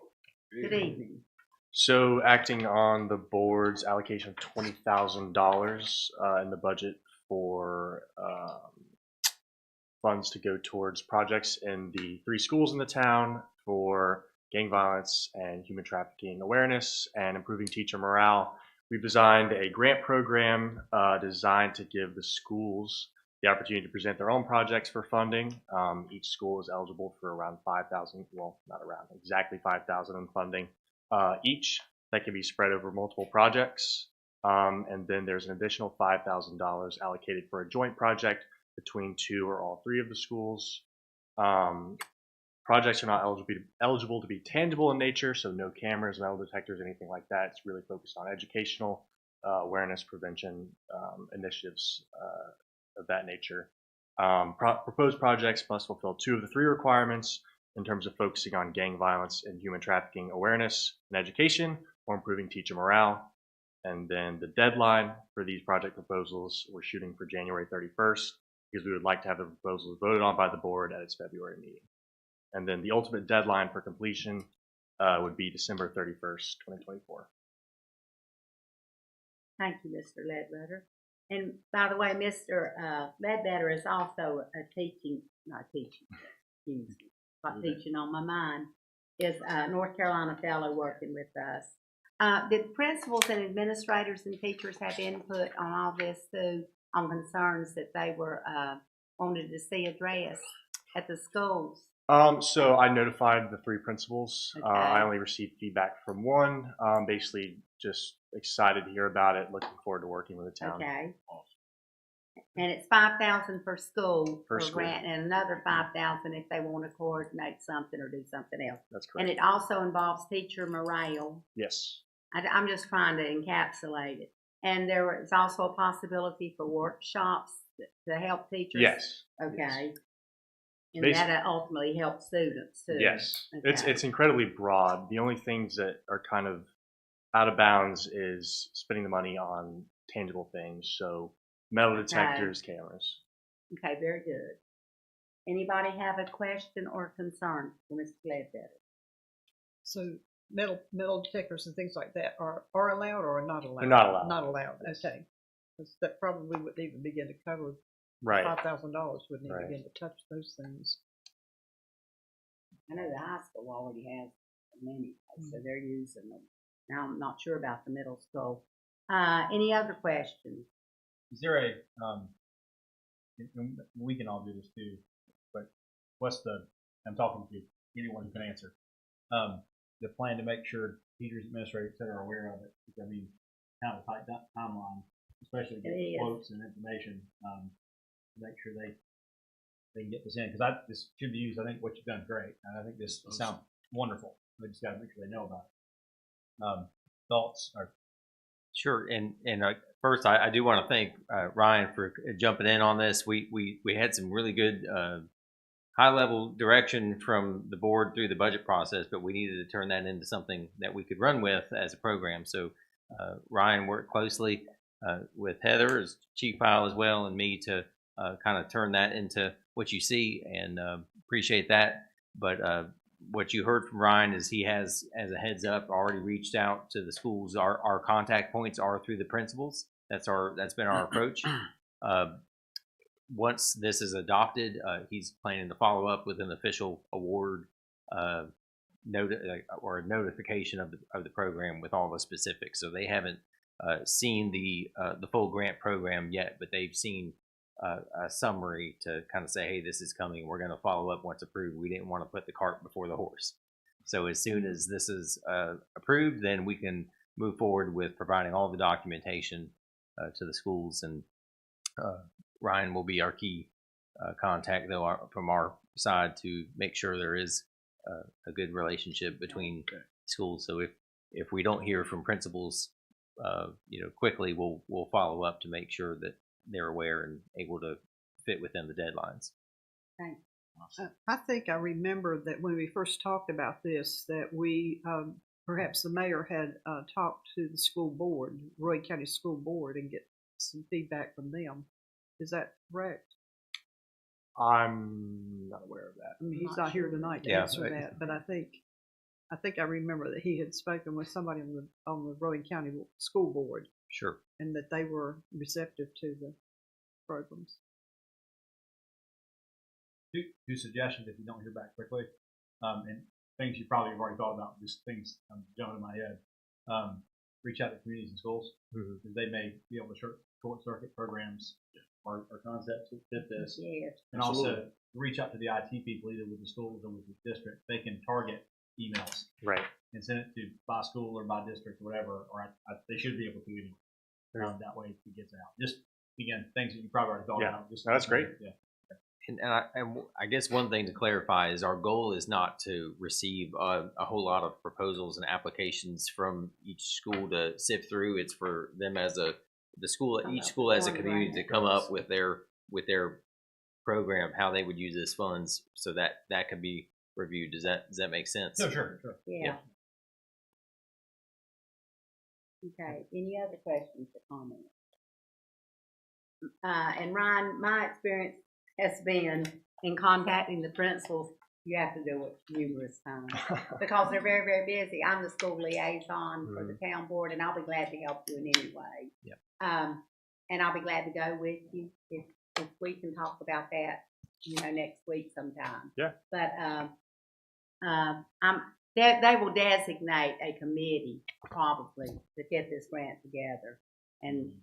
Good evening. So, acting on the board's allocation of $20,000 in the budget for funds to go towards projects in the 3 schools in the town for gang violence and human trafficking awareness and improving teacher morale, we've designed a grant program designed to give the schools the opportunity to present their own projects for funding. Each school is eligible for around $5,000, well, not around, exactly $5,000 in funding each. That can be spread over multiple projects. And then there's an additional $5,000 allocated for a joint project between 2 or all 3 of the schools. Projects are not eligible to be tangible in nature, so no cameras, metal detectors, anything like that. It's really focused on educational awareness, prevention initiatives of that nature. Proposed projects must fulfill 2 of the 3 requirements in terms of focusing on gang violence and human trafficking awareness and education, or improving teacher morale. And then the deadline for these project proposals, we're shooting for January 31st, because we would like to have the proposals voted on by the board at its February meeting. And then the ultimate deadline for completion would be December 31st, 2024. Thank you, Mr. Ledbetter. And by the way, Mr. Ledbetter is also a teaching on my mind, is a North Carolina fellow working with us. Did principals and administrators and teachers have input on all this too, on concerns that they were wanted to see addressed at the schools? So I notified the 3 principals. Okay. I only received feedback from 1. Basically, just excited to hear about it. Looking forward to working with the town. Okay. And it's $5,000 per school Per for school. grant, and another $5,000 if they want to coordinate something or do something else. That's correct. And it also involves teacher morale. Yes. I'm just trying to encapsulate it. And there is also a possibility for workshops to help teachers. Yes. Okay. Yes. And that ultimately helps students too. Yes. Okay. It's incredibly broad. The only things that are kind of out of bounds is spending the money on tangible things. So metal detectors, cameras. Okay, very good. Anybody have a question or concern for Mr. Ledbetter? So metal detectors and things like that are allowed or are not allowed? They're not allowed. Not allowed. Okay. 'Cause that probably wouldn't even begin to cover Right. $5,000. Wouldn't even Right. begin to touch those things. I know the high school already has many, so they're using them. Now I'm not sure about the middle school. Any other questions? Is there a, and we can all do this too, but what's I'm talking to anyone who can answer, the plan to make sure teachers, administrators, et cetera, are aware of it? Because, I mean, kind of a tight timeline, especially to get quotes and information, to make sure they can get this in. Because this should be used, I think what you've done is great. And I think this sounds wonderful. We just got to make sure they know about it. Thoughts? Or Sure, and first I do want to thank Ryan for jumping in on this. We had some really good high level direction from the board through the budget process, but we needed to turn that into something that we could run with as a program. So Ryan worked closely with Heather as chief file as well, and me to kind of turn that into what you see, and appreciate that. But what you heard from Ryan is he has, as a heads up, already reached out to the schools. Our contact points are through the principals. That's been our approach. Once this is adopted, he's planning to follow up with an official award or a notification of the program with all the specifics. So they haven't seen the full grant program yet, but they've seen a summary to kind of say, hey, this is coming. We're going to follow up once approved. We didn't want to put the cart before the horse. So as soon as this is approved, then we can move forward with providing all the documentation to the schools. And Ryan will be our key contact, though, from our side to make sure there is a good relationship between schools. So if we don't hear from principals, quickly, we'll follow up to make sure that they're aware and able to fit within the deadlines. Thanks. I think I remember that when we first talked about this, that we, perhaps the mayor had talked to the school board, Roy County School Board, and get some feedback from them. Is that correct? I'm not aware of that. I mean, he's not here tonight to answer that, but I think I remember that he had spoken with somebody on the Rowan County School Board. Sure. And that they were receptive to the programs. Two suggestions if you don't hear back quickly, and things you probably have already thought about, just things jumping in my head. Reach out to communities and schools, because they may be able to short circuit programs or concepts that fit this. Yes. And also reach out to the IT people, either with the schools or with the district. They can target emails, right, and send it to by school or by district or whatever, or they should be able to anyway. That way it gets out. Just again, things that you probably already thought about. No, that's great. Yeah. And I guess one thing to clarify is our goal is not to receive a whole lot of proposals and applications from each school to sift through. It's for them each school as a community to come up with their program, how they would use those funds, so that can be reviewed. Does that make sense? No, sure. Yeah. Okay. Any other questions or comments? And Ryan, my experience has been in contacting the principals. You have to do it numerous times because they're very, very busy. I'm the school liaison for the town board, and I'll be glad to help you in any way. Yep. And I'll be glad to go with you if we can talk about that, next week sometime. Yeah. But they will designate a committee probably to get this grant together, and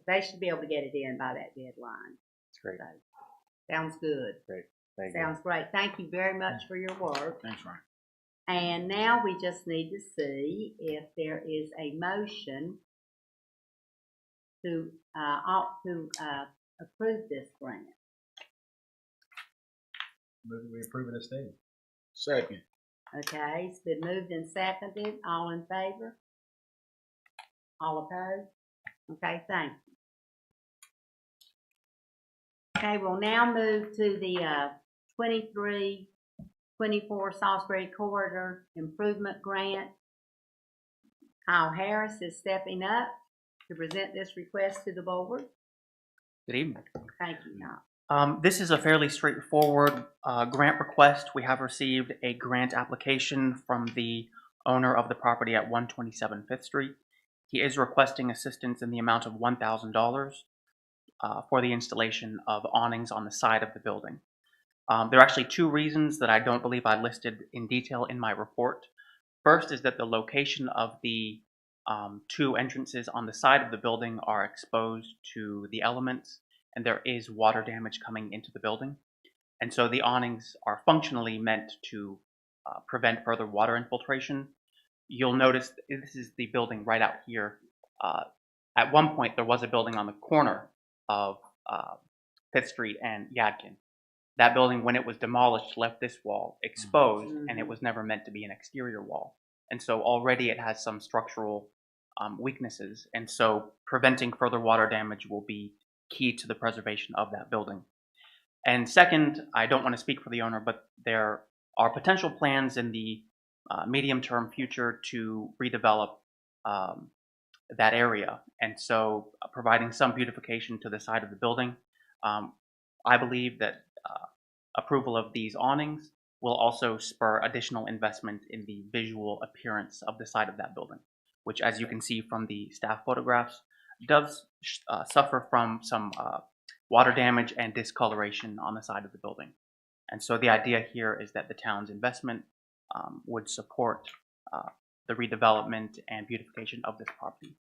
they should be able to get it in by that deadline. That's great. So, sounds good. Great. Thank Sounds great. Thank you very much for your work. Thanks, Ryan. And now we just need to see if there is a motion to approve this grant. Move that we approve it as stated. Second. Okay, it's been moved and seconded. All in favor? All opposed? Okay, thank you. Okay, we'll now move to the 23-24 Salisbury Corridor Improvement Grant. Kyle Harris is stepping up to present this request to the board. Good evening. Thank you, Kyle. This is a fairly straightforward grant request. We have received a grant application from the owner of the property at 127 5th Street. He is requesting assistance in the amount of $1,000 for the installation of awnings on the side of the building. There are actually two reasons that I don't believe I listed in detail in my report. First is that the location of the two entrances on the side of the building are exposed to the elements, and there is water damage coming into the building. And so the awnings are functionally meant to prevent further water infiltration. You'll notice this is the building right out here. At one point, there was a building on the corner of 5th Street and Yadkin. That building, when it was demolished, left this wall exposed, and it was never meant to be an exterior wall. And so already it has some structural weaknesses, and so preventing further water damage will be key to the preservation of that building. And second, I don't want to speak for the owner, but there are potential plans in the medium-term future to redevelop that area, and so providing some beautification to the side of the building. I believe that approval of these awnings will also spur additional investment in the visual appearance of the side of that building, which, as you can see from the staff photographs, does suffer from some water damage and discoloration on the side of the building. And so the idea here is that the town's investment would support the redevelopment and beautification of this property.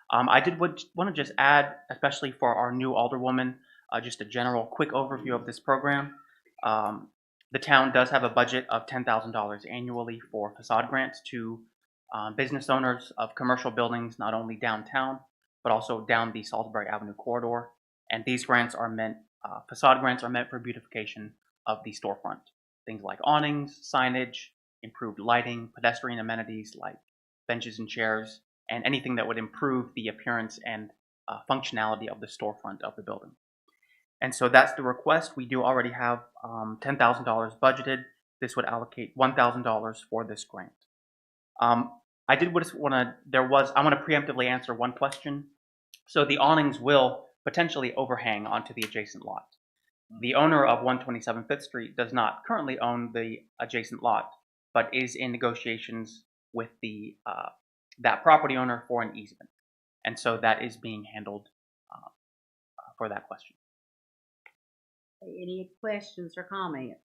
I did want to just add, especially for our new alderwoman, just a general quick overview of this program. The town does have a budget of $10,000 annually for facade grants to business owners of commercial buildings, not only downtown, but also down the Salisbury Avenue corridor. And these grants are meant, facade grants are meant for beautification of the storefront. Things like awnings, signage, improved lighting, pedestrian amenities like benches and chairs, and anything that would improve the appearance and functionality of the storefront of the building. And so that's the request. We do already have $10,000 budgeted. This would allocate $1,000 for this grant. I did want to, I want to preemptively answer one question. So the awnings will potentially overhang onto the adjacent lot. The owner of 127 Fifth Street does not currently own the adjacent lot, but is in negotiations with the that property owner for an easement. And so that is being handled for that question. Any questions or comments?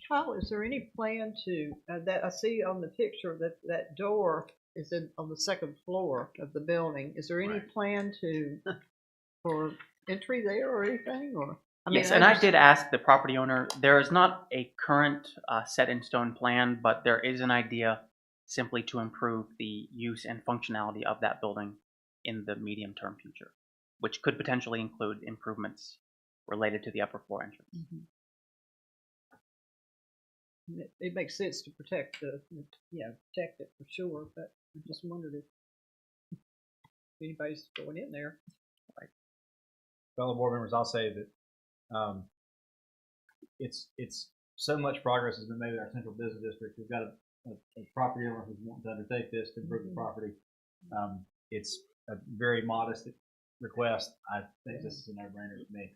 Kyle, is there any plan to, that I see on the picture that that door is on the second floor of the building. Is there any plan for entry there or anything? Or yes, and I did ask the property owner. There is not a current set in stone plan, but there is an idea simply to improve the use and functionality of that building in the medium term future, which could potentially include improvements related to the upper floor entrance. Mm-hmm. It makes sense to protect protect it for sure, but I just wondered if anybody's going in there. Right. Fellow board members, I'll say that it's so much progress has been made in our central business district. We've got a property owner who's wanting to undertake this to improve the property. It's a very modest request. I think this is a no-brainer to me.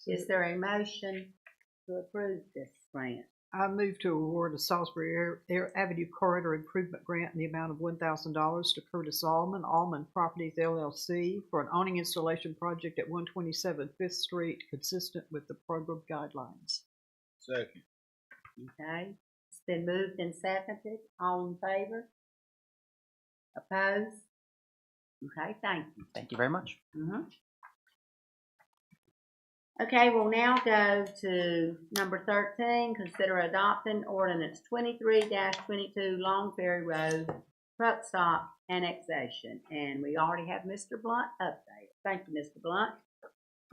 Is there a motion to approve this grant? I move to award a Salisbury Avenue Corridor Improvement Grant in the amount of $1,000 to Curtis Allman Properties LLC for an awning installation project at 127 Fifth Street, consistent with the program guidelines. Second. Okay, it's been moved and seconded. All in favor? Opposed? Okay, thank you. Thank you very much. Okay, we'll now go to number 13, consider adopting ordinance 23-22 Long Ferry Road truck stop annexation. And we already have Mr. Blunt up there. Thank you, Mr. Blunt.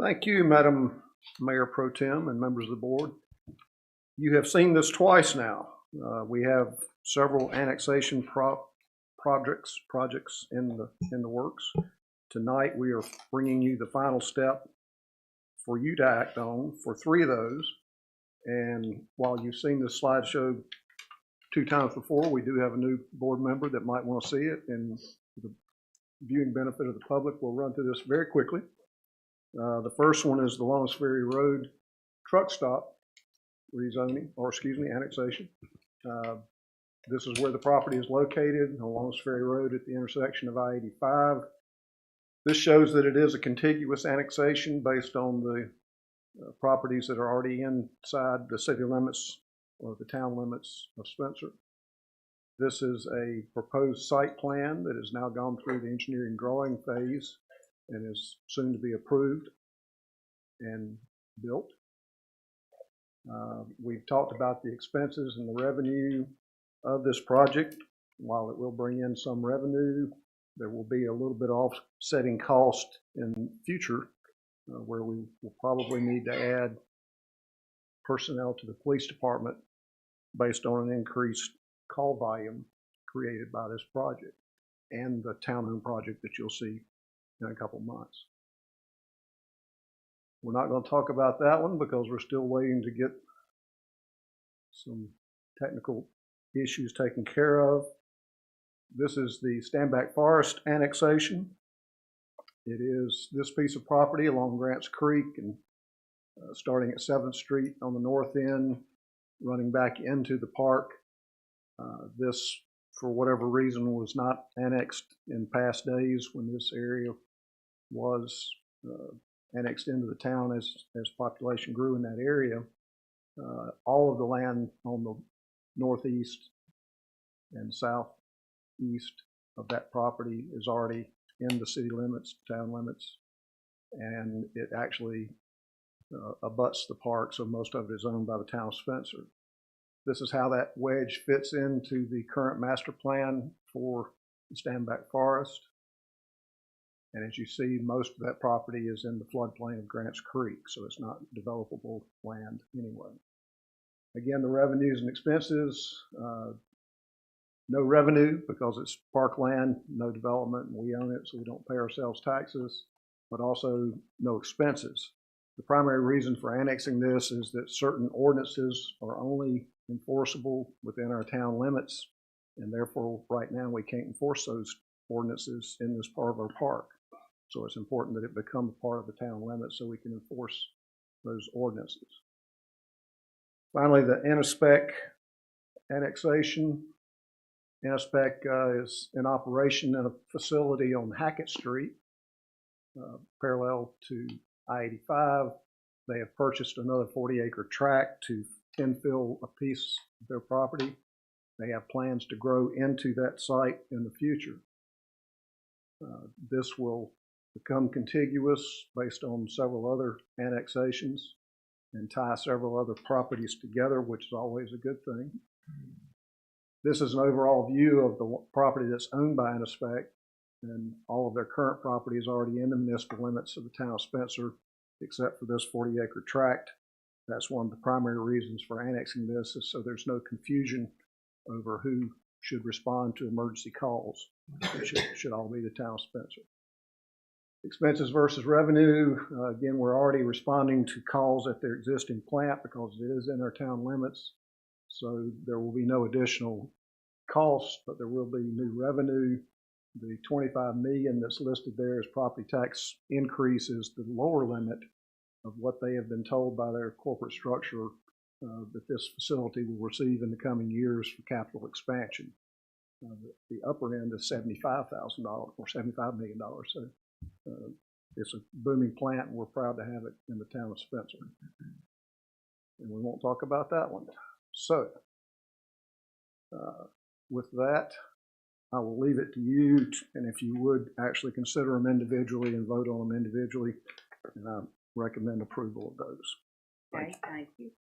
Thank you, Madam Mayor Pro Tem and members of the board. You have seen this twice now. We have several annexation projects in the works. Tonight we are bringing you the final step for you to act on for 3 of those. And while you've seen this slideshow 2 times before, we do have a new board member that might want to see it. And for the viewing benefit of the public, we'll run through this very quickly. The first one is the Longs Ferry Road truck stop rezoning, or excuse me, annexation. This is where the property is located on Longs Ferry Road at the intersection of I-85. This shows that it is a contiguous annexation based on the properties that are already inside the city limits or the town limits of Spencer. This is a proposed site plan that has now gone through the engineering drawing phase and is soon to be approved and built. We've talked about the expenses and the revenue of this project. While it will bring in some revenue, there will be a little bit of offsetting cost in future where we will probably need to add personnel to the police department based on an increased call volume created by this project and the townhome project that you'll see in a couple months. We're not going to talk about that one because we're still waiting to get some technical issues taken care of. This is the Standback Forest annexation. It is this piece of property along Grants Creek and starting at 7th Street on the north end, running back into the park. This, for whatever reason, was not annexed in past days when this area was annexed into the town as population grew in that area. All of the land on the northeast and southeast of that property is already in the city limits, town limits, and it actually abuts the park, so most of it is owned by the town of Spencer. This is how that wedge fits into the current master plan for the Standback Forest. And as you see, most of that property is in the floodplain of Grants Creek, so it's not developable land anyway. Again, the revenues and expenses, no revenue because it's parkland, no development, and we own it, so we don't pay ourselves taxes, but also no expenses. The primary reason for annexing this is that certain ordinances are only enforceable within our town limits, and therefore right now we can't enforce those ordinances in this part of our park. So it's important that it become a part of the town limits so we can enforce those ordinances. Finally, the Innospec annexation. Innospec is in operation in a facility on Hackett Street, parallel to I-85. They have purchased another 40-acre tract to infill a piece of their property. They have plans to grow into that site in the future. This will become contiguous based on several other annexations and tie several other properties together, which is always a good thing. This is an overall view of the property that's owned by Innospec, and all of their current property is already in the municipal limits of the town of Spencer, except for this 40-acre tract. That's one of the primary reasons for annexing this, is so there's no confusion over who should respond to emergency calls. It should all be the town of Spencer. Expenses versus revenue. Again, we're already responding to calls at their existing plant because it is in our town limits. So there will be no additional costs, but there will be new revenue. The $25 million that's listed there as property tax increase is the lower limit of what they have been told by their corporate structure that this facility will receive in the coming years for capital expansion. The upper end is $75,000 or $75 million. So it's a booming plant, and we're proud to have it in the town of Spencer. And we won't talk about that one. So with that, I will leave it to you, and if you would actually consider them individually and vote on them individually, and I recommend approval of those. Okay, thank you.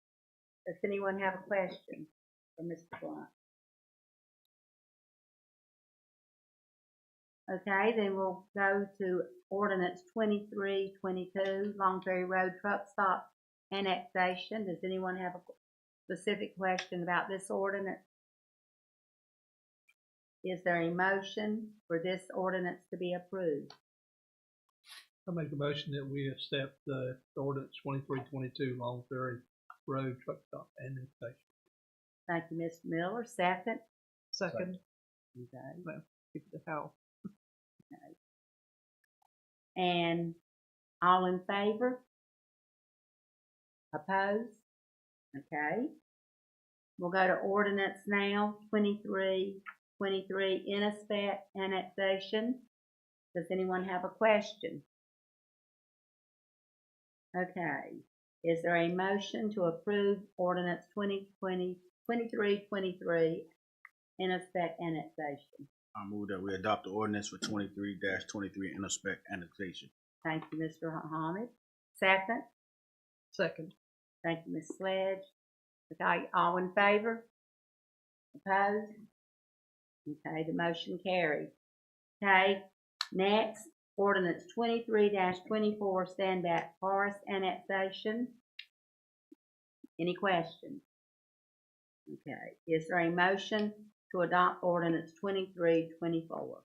Does anyone have a question for Mr. Blunt? Okay, then we'll go to ordinance 2322, Long Ferry Road Truck Stop Annexation. Does anyone have a specific question about this ordinance? Is there a motion for this ordinance to be approved? I make a motion that we accept the ordinance 2322, Long Ferry Road Truck Stop Annexation. Thank you, Mr. Miller. Second? Second. Okay. Well, give it a how. Okay. And all in favor? Opposed? Okay. We'll go to ordinance now, 2323, Innospec annexation. Does anyone have a question? Okay. Is there a motion to approve ordinance 2323, Innospec annexation? I move that we adopt the ordinance for 23-23 Innospec annexation. Thank you, Mr. Hamid. Second? Second. Thank you, Ms. Sledge. Okay, all in favor? Opposed? Okay, the motion carried. Okay, next, ordinance 23-24, Standback Forest annexation. Any questions? Okay, is there a motion to adopt ordinance 2324?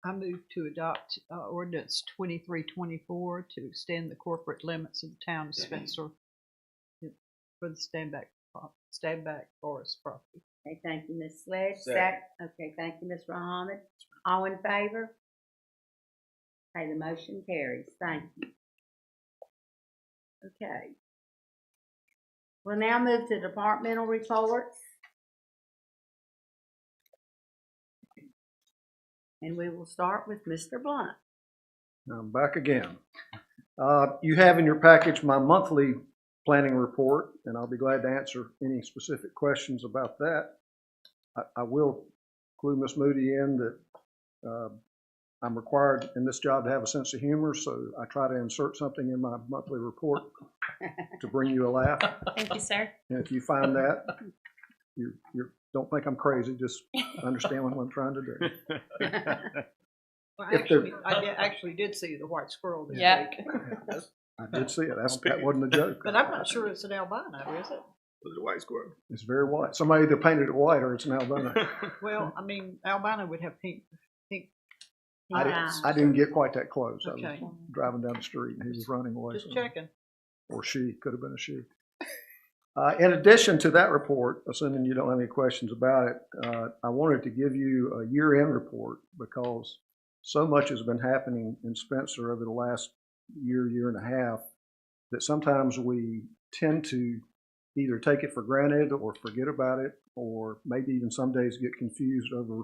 I move to adopt ordinance 2324 to extend the corporate limits of the town of Spencer for the Standback Forest property. Okay, thank you, Ms. Sledge. Second. Okay, thank you, Mr. Muhammad. All in favor? Okay, the motion carries. Thank you. Okay. We'll now move to departmental reports. And we will start with Mr. Blunt. I'm back again. You have in your package my monthly planning report, and I'll be glad to answer any specific questions about that. I will clue Ms. Moody in that I'm required in this job to have a sense of humor, so I try to insert something in my monthly report to bring you a laugh. Thank you, sir. And if you find that, you don't think I'm crazy, just understand what I'm trying to do. Well, If there- I actually did see the white squirrel this Yeah. week. I did see it. That wasn't a joke. But I'm not sure it's an albino, is it? Was it a white squirrel? It's very white. Somebody either painted it white or it's an albino. Well, I mean, albino would have pink. I didn't get quite that close. I Okay. was driving down the street and he was running away. Just from me. checking. Or she, could have been a she. In addition to that report, assuming you don't have any questions about it, I wanted to give you a year-end report because so much has been happening in Spencer over the last year and a half, that sometimes we tend to either take it for granted or forget about it, or maybe even some days get confused over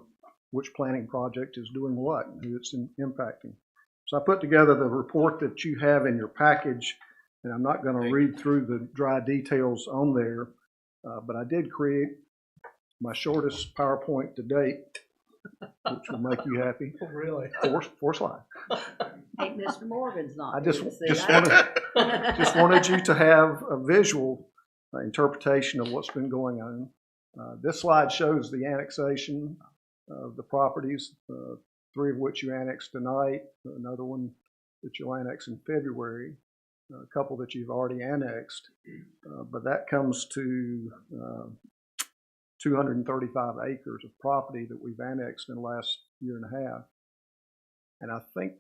which planning project is doing what and who it's impacting. So I put together the report that you have in your package, and I'm not going to read through the dry details on there, but I did create my shortest PowerPoint to date, which will make you happy. Oh, really? Four slides. Hey, Mr. Morgan's not. I just here to see just that. wanted you to have a visual interpretation of what's been going on. This slide shows the annexation of the properties, 3 of which you annexed tonight, another one that you'll annex in February, a couple that you've already annexed, but that comes to 235 acres of property that we've annexed in the last year and a half. And I think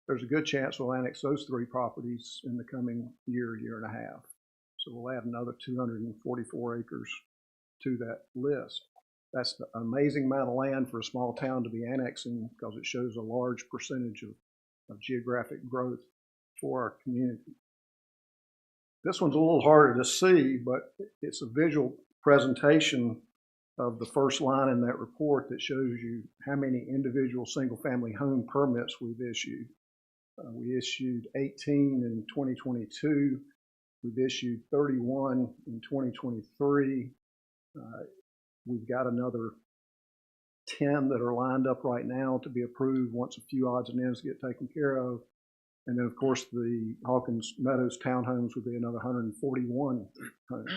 there's a good chance we'll annex those 3 properties in the coming year and a half. So we'll add another 244 acres to that list. That's an amazing amount of land for a small town to be annexing because it shows a large percentage of geographic growth for our community. This one's a little harder to see, but it's a visual presentation of the first line in that report that shows you how many individual single-family home permits we've issued. We issued 18 in 2022. We've issued 31 in 2023. We've got another 10 that are lined up right now to be approved once a few odds and ends get taken care of. And then, of course, the Hawkins Meadows townhomes would be another 141 homes.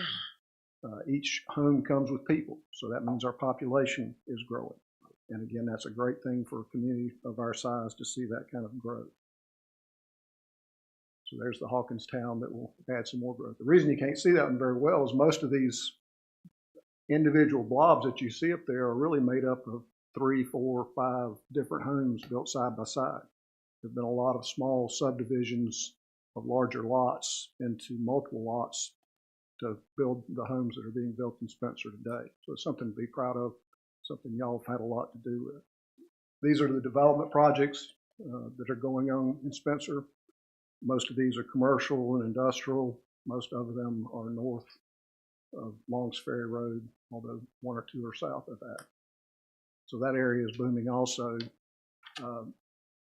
Each home comes with people, so that means our population is growing. And again, that's a great thing for a community of our size to see that kind of growth. So there's the Hawkins town that will add some more growth. The reason you can't see that one very well is most of these individual blobs that you see up there are really made up of 3, 4, 5 different homes built side by side. There have been a lot of small subdivisions of larger lots into multiple lots to build the homes that are being built in Spencer today. So it's something to be proud of, something y'all have had a lot to do with. These are the development projects that are going on in Spencer. Most of these are commercial and industrial. Most of them are north of Longs Ferry Road, although 1 or 2 are south of that. So that area is booming also.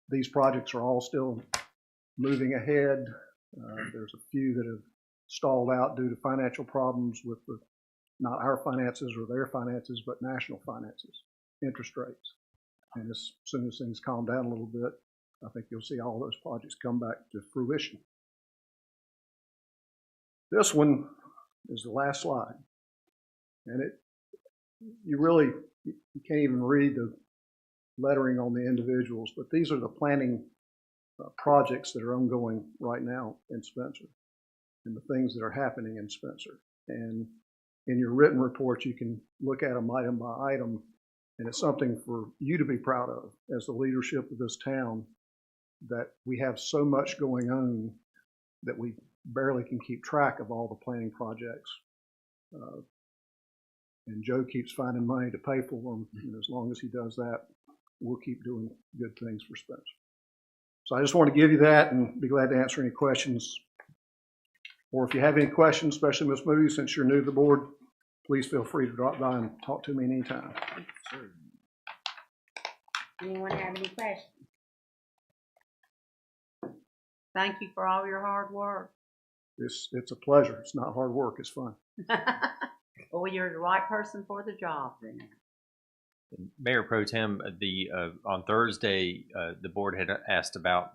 These projects are all still moving ahead. There's a few that have stalled out due to financial problems with not our finances or their finances, but national finances, interest rates. And as soon as things calm down a little bit, I think you'll see all those projects come back to fruition. This one is the last slide. And you can't even read the lettering on the individuals, but these are the planning projects that are ongoing right now in Spencer and the things that are happening in Spencer. And in your written report, you can look at them item by item, and it's something for you to be proud of as the leadership of this town, that we have so much going on that we barely can keep track of all the planning projects. And Joe keeps finding money to pay for them, and as long as he does that, we'll keep doing good things for Spencer. So I just want to give you that and be glad to answer any questions. Or if you have any questions, especially Ms. Moody, since you're new to the board, please feel free to drop by and talk to me anytime. Anyone have any questions? Thank you for all your hard work. It's a pleasure. It's not hard work. It's fun. Well, you're the right person for the job then. Mayor Pro Tem, on Thursday, the board had asked about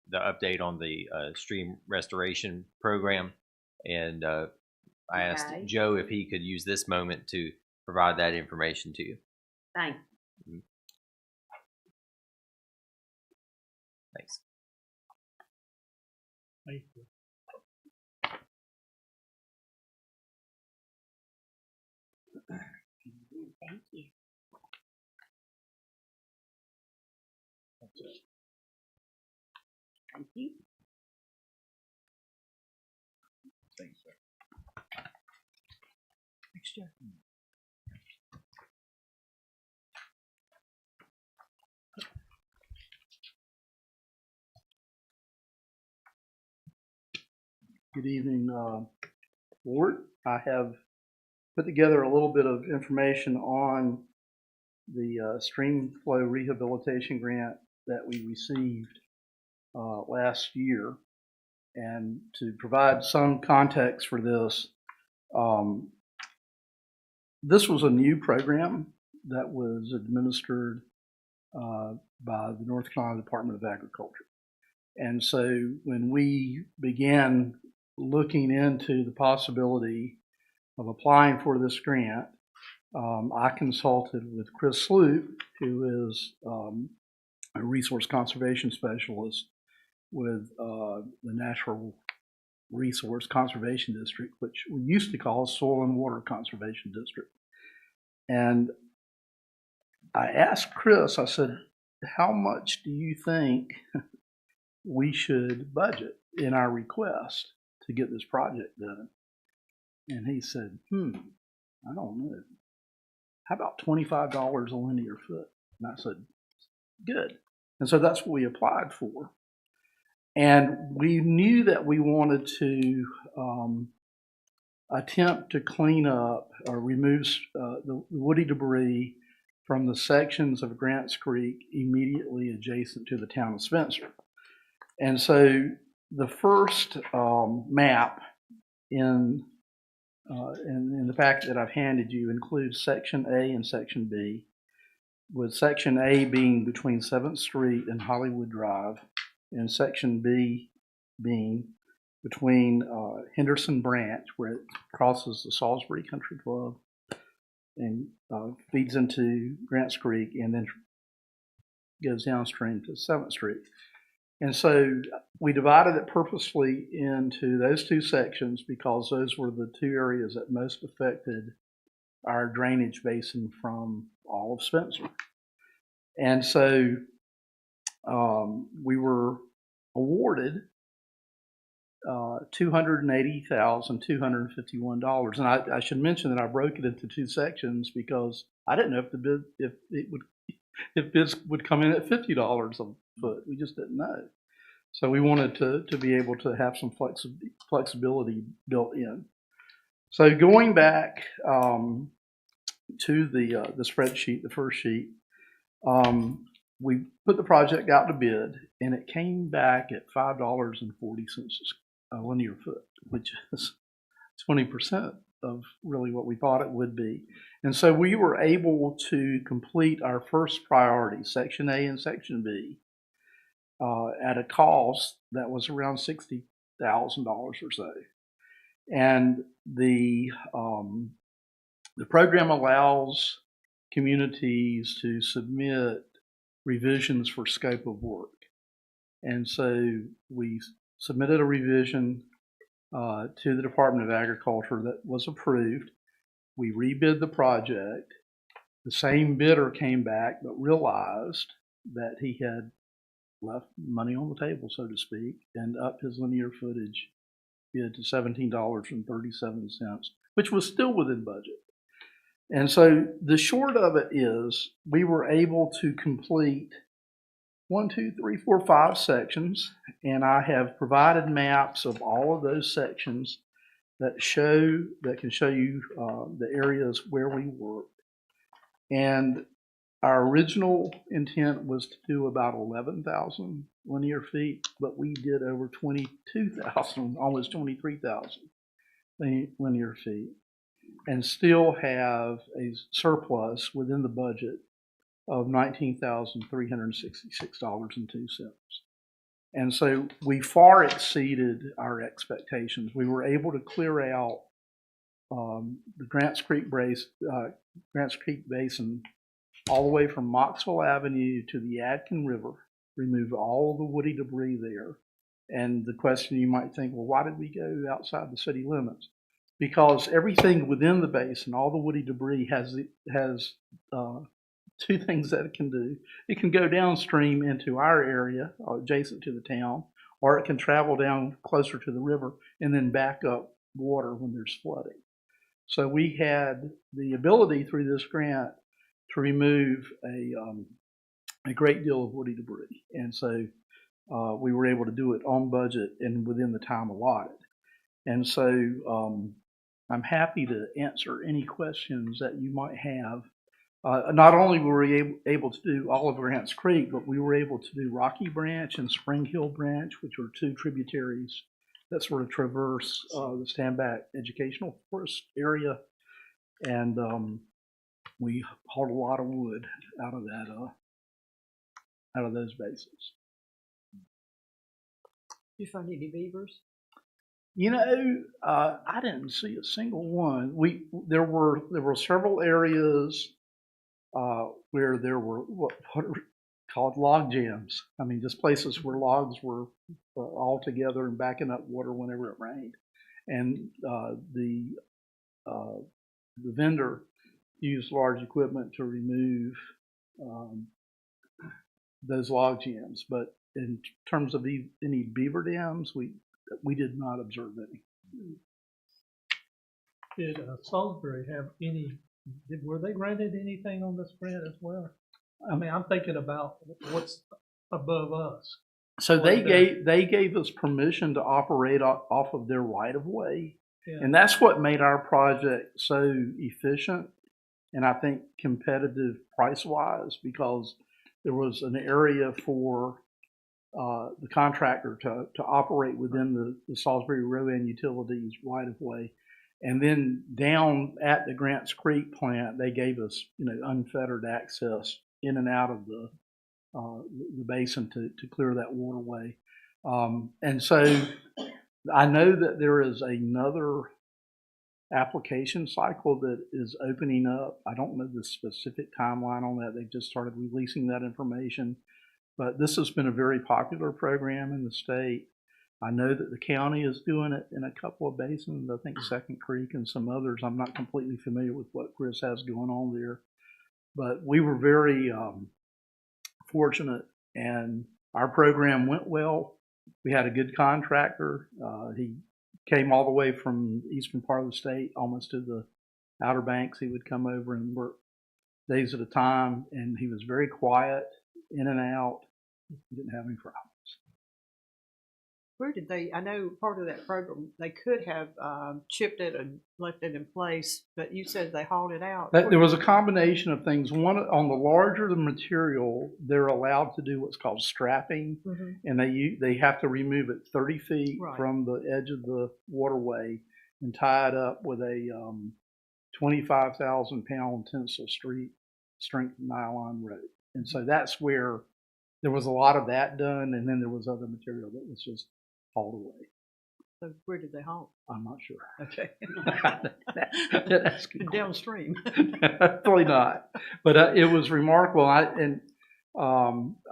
the update on the stream restoration program, and I asked Joe if he could use this moment to provide that information to you. Thank you. Mm-hmm. Thanks. Thank you. Thank you. Thank you. Thanks, sir. Thanks, Jeff. Good evening, board. I have put together a little bit of information on the stream flow rehabilitation grant that we received last year. And to provide some context for this, this was a new program that was administered by the North Carolina Department of Agriculture. And so when we began looking into the possibility of applying for this grant, I consulted with Chris Sloop, who is a resource conservation specialist with the Natural Resource Conservation District, which we used to call Soil and Water Conservation District. And I asked Chris, I said, how much do you think we should budget in our request to get this project done? And he said, I don't know. How about $25 a linear foot? And I said, good. And so that's what we applied for. And we knew that we wanted to attempt to clean up or remove the woody debris from the sections of Grants Creek immediately adjacent to the town of Spencer. And so the first map in the packet that I've handed you includes Section A and Section B, with Section A being between 7th Street and Hollywood Drive, and Section B being between Henderson Branch, where it crosses the Salisbury Country Club and feeds into Grants Creek, and then goes downstream to 7th Street. And so we divided it purposely into those two sections because those were the two areas that most affected our drainage basin from all of Spencer. And so we were awarded $280,251. And I should mention that I broke it into two sections because I didn't know if bids would come in at $50 a foot. We just didn't know. So we wanted to be able to have some flexibility built in. So going back to the spreadsheet, the first sheet, we put the project out to bid, and it came back at $5.40 a linear foot, which is 20% of really what we thought it would be. And so we were able to complete our first priority, Section A and Section B, at a cost that was around $60,000 or so. And the program allows communities to submit revisions for scope of work. And so we submitted a revision to the Department of Agriculture that was approved. We rebid the project. The same bidder came back but realized that he had left money on the table, so to speak, and upped his linear footage bid to $17.37, which was still within budget. And so the short of it is we were able to complete 1, 2, 3, 4, 5 sections, and I have provided maps of all of those sections that can show you the areas where we work. And our original intent was to do about 11,000 linear feet, but we did over 22,000, almost 23,000 linear feet, and still have a surplus within the budget of $19,366.02. And so we far exceeded our expectations. We were able to clear out the Grants Creek Basin all the way from Moxville Avenue to the Yadkin River, remove all the woody debris there. And the question you might think, well, why did we go outside the city limits? Because everything within the basin, all the woody debris has two things that it can do. It can go downstream into our area, adjacent to the town, or it can travel down closer to the river and then back up water when there's flooding. So we had the ability through this grant to remove a great deal of woody debris. And so we were able to do it on budget and within the time allotted. And so I'm happy to answer any questions that you might have. Not only were we able to do all of Grants Creek, but we were able to do Rocky Branch and Spring Hill Branch, which are two tributaries that sort of traverse the Standback Educational Forest area. And we hauled a lot of wood out of those basins. You find any beavers? You know, I didn't see a single one. There were several areas where there were what are called log jams. I mean, just places where logs were all together and backing up water whenever it rained. And the vendor used large equipment to remove those log jams. But in terms of any beaver dams, we did not observe any. Did Salisbury have any? Were they granted anything on this grant as well? I mean, I'm thinking about what's above us. So they gave us permission to operate off of their right of way, Yeah. and that's what made our project so efficient, and I think competitive price wise, because there was an area for the contractor to operate within the Salisbury Rowan Utilities right of way. And then down at the Grants Creek plant, they gave us, unfettered access in and out of the basin to clear that waterway. And so I know that there is another application cycle that is opening up. I don't know the specific timeline on that. They've just started releasing that information. But this has been a very popular program in the state. I know that the county is doing it in a couple of basins, I think Second Creek and some others. I'm not completely familiar with what Chris has going on there. But we were very fortunate, and our program went well. We had a good contractor. He came all the way from the eastern part of the state, almost to the Outer Banks. He would come over and work days at a time, and he was very quiet, in and out. He didn't have any problems. Where did I know part of that program, they could have chipped it and left it in place, but you said they hauled it out. There was a combination of things. One, on the larger the material, they're allowed to do what's called strapping, and they have to remove it 30 feet from the edge of the waterway and tie it up with a 25,000-pound tensile strength nylon rope. And so that's where there was a lot of that done, and then there was other material that was just hauled away. So where did they haul? I'm not sure. Okay. That's downstream. Probably not. But it was remarkable. I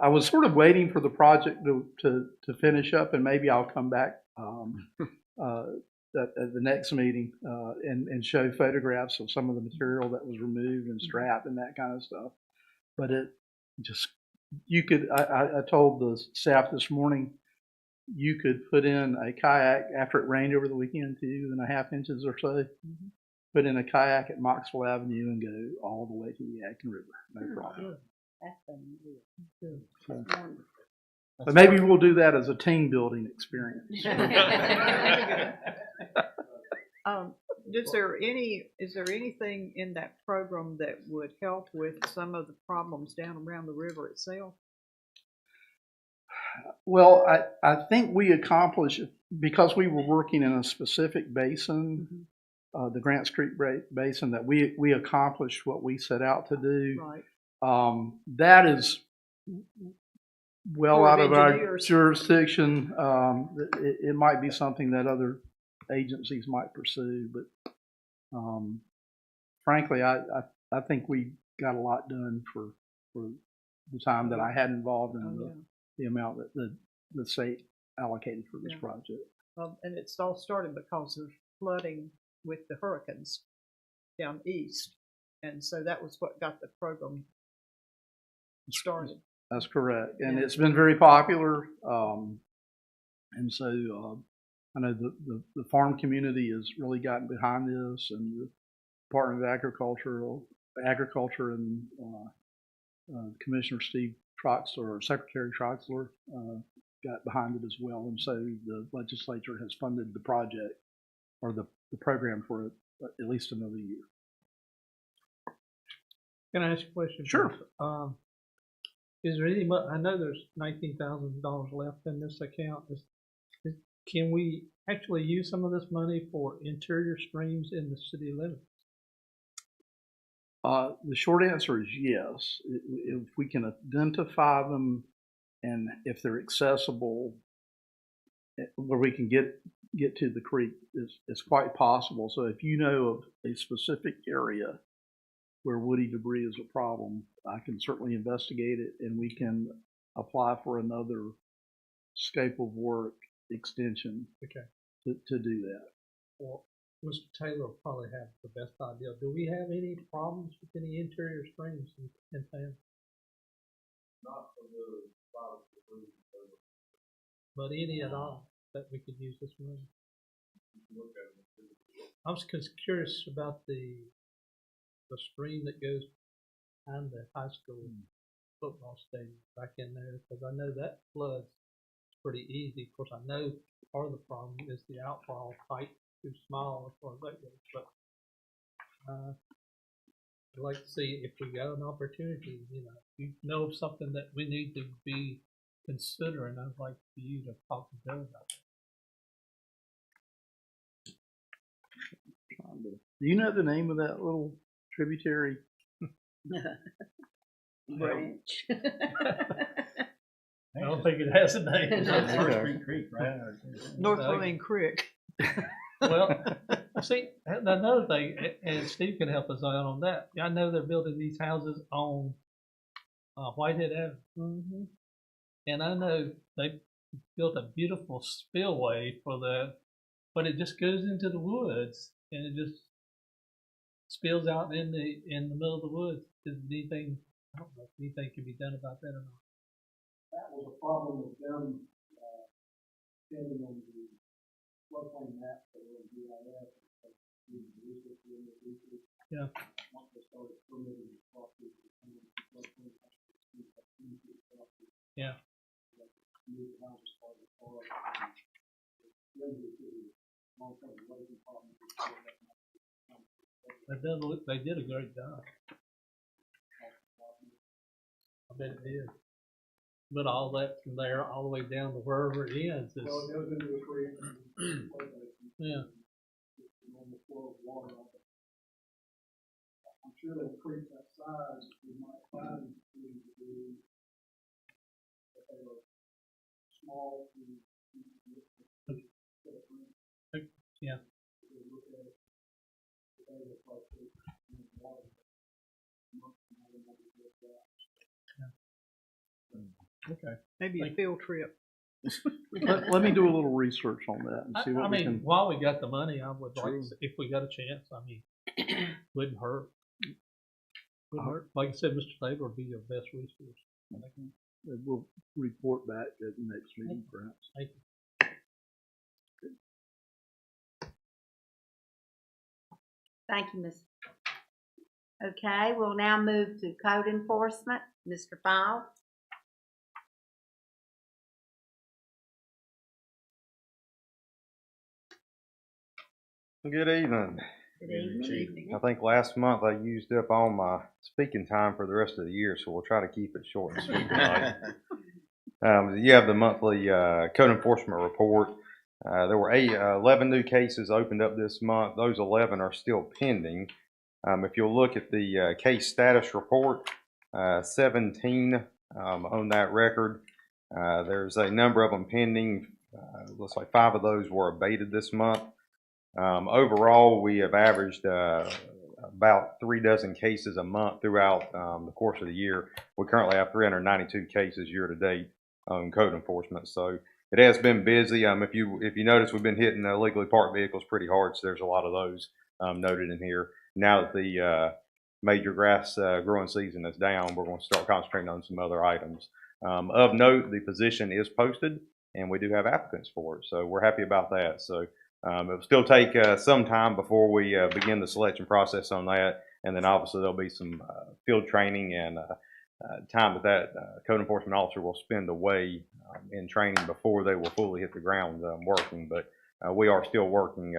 was sort of waiting for the project to finish up, and maybe I'll come back at the next meeting and show photographs of some of the material that was removed and strapped and that kind of stuff. But it just, I told the staff this morning, you could put in a kayak after it rained over the weekend, 2.5 inches or so. Put in a kayak at Moxville Avenue and go all the way to the Yadkin River, no problem. That's been But maybe we'll do that as a team building experience. Is there anything in that program that would help with some of the problems down around the river itself? Well, I think we accomplished, because we were working in a specific basin, the Grants Creek Basin, that we accomplished what we set out to do. Right. That is well Corps out of of our Engineers. jurisdiction. It might be something that other agencies might pursue, but frankly, I think we got a lot done for the time that I had involved in the amount that the state allocated for this project. And it's all started because of flooding with the hurricanes down east, and so that was what got the program started. That's correct, and it's been very popular. And so I know the farm community has really gotten behind this, and the Department of Agriculture and Commissioner Steve Troxler, or Secretary Troxler, got behind it as well. And so the legislature has funded the project, or the program, for at least another year. Can I ask you a question? Sure. Is there any? I know there's $19,000 left in this account. Can we actually use some of this money for interior streams in the city limits? The short answer is yes. If we can identify them, and if they're accessible, where we can get to the creek, it's quite possible. So if you know of a specific area where woody debris is a problem, I can certainly investigate it, and we can apply for another scope of work extension to do that. Well, Mr. Taylor will probably have the best idea. Do we have any problems with any interior streams in town? Not for the bottom debris, but any at all that we could use this money? I'm just curious about the stream that goes behind the high school football stadium back in there, because I know that floods pretty easy. Of course, I know part of the problem is the outfall pipe too small as far as that goes, but I'd like to see if we got an opportunity, if you know of something that we need to be considering, I'd like for you to talk to Joe about that. Do you know the name of that little tributary? Branch. I don't think it has a name. North Creek, right? North Fleming Creek. Well, see, another thing, and Steve can help us out on that. I know they're building these houses on Whitehead Avenue, and I know they built a beautiful spillway for but it just goes into the woods, and it just spills out in the middle of the woods. Is anything? I don't know if anything can be done about that or not. That was a problem with them standing on the floodplain map for the GIS. Yeah. Once they started permitting the property, Yeah. They did a great job. I bet it did. But all that from there all the way down to wherever it ends is. Well, it goes into the creek. Yeah. I'm sure that creek that size, we might find trees to do, but they were small. Yeah. Okay. Maybe a field trip. Let me do a little research on that and see what I we mean, can. while we got the money, I would like, if we got a chance, I mean, wouldn't hurt. Wouldn't hurt. Like I said, Mr. Taylor would be your best resource. We'll report back at the next meeting, perhaps. Thank you. Thank you, Ms. Okay, we'll now move to code enforcement. Mr. Fowle? Good evening. Good evening. I think last month I used up all my speaking time for the rest of the year, so we'll try to keep it short and sweet tonight. You have the monthly code enforcement report. There were 11 new cases opened up this month. Those 11 are still pending. If you'll look at the case status report, 17 on that record. There's a number of them pending. Looks like 5 of those were abated this month. Overall, we have averaged about 3 dozen cases a month throughout the course of the year. We currently have 392 cases year to date on code enforcement, so it has been busy. If you notice, we've been hitting illegally parked vehicles pretty hard, so there's a lot of those noted in here. Now that the major grass growing season is down, we're going to start concentrating on some other items. Of note, the position is posted, and we do have applicants for it, so we're happy about that. So it will still take some time before we begin the selection process on that, and then obviously there'll be some field training and time that code enforcement officer will spend away in training before they will fully hit the ground working. But we are still working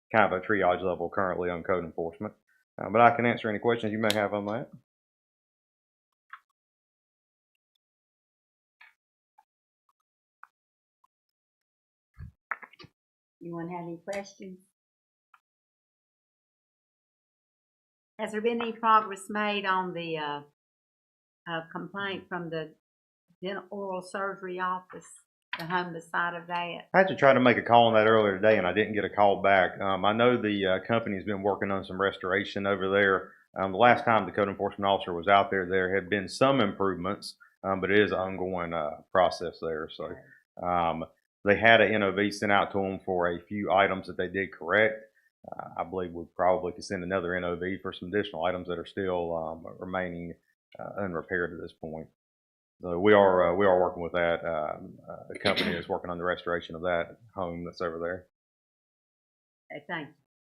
kind of a triage level currently on code enforcement. But I can answer any questions you may have on that. Anyone have any questions? Has there been any progress made on the complaint from the dental oral surgery office, the homeless side of that? I had to try to make a call on that earlier today, and I didn't get a call back. I know the company's been working on some restoration over there. The last time the code enforcement officer was out there, there had been some improvements, but it is an ongoing process there. So they had an NOV sent out to them for a few items that they did correct. I believe we probably could send another NOV for some additional items that are still remaining unrepaired at this point. So we are working with that. The company is working on the restoration of that home that's over there. Okay, thank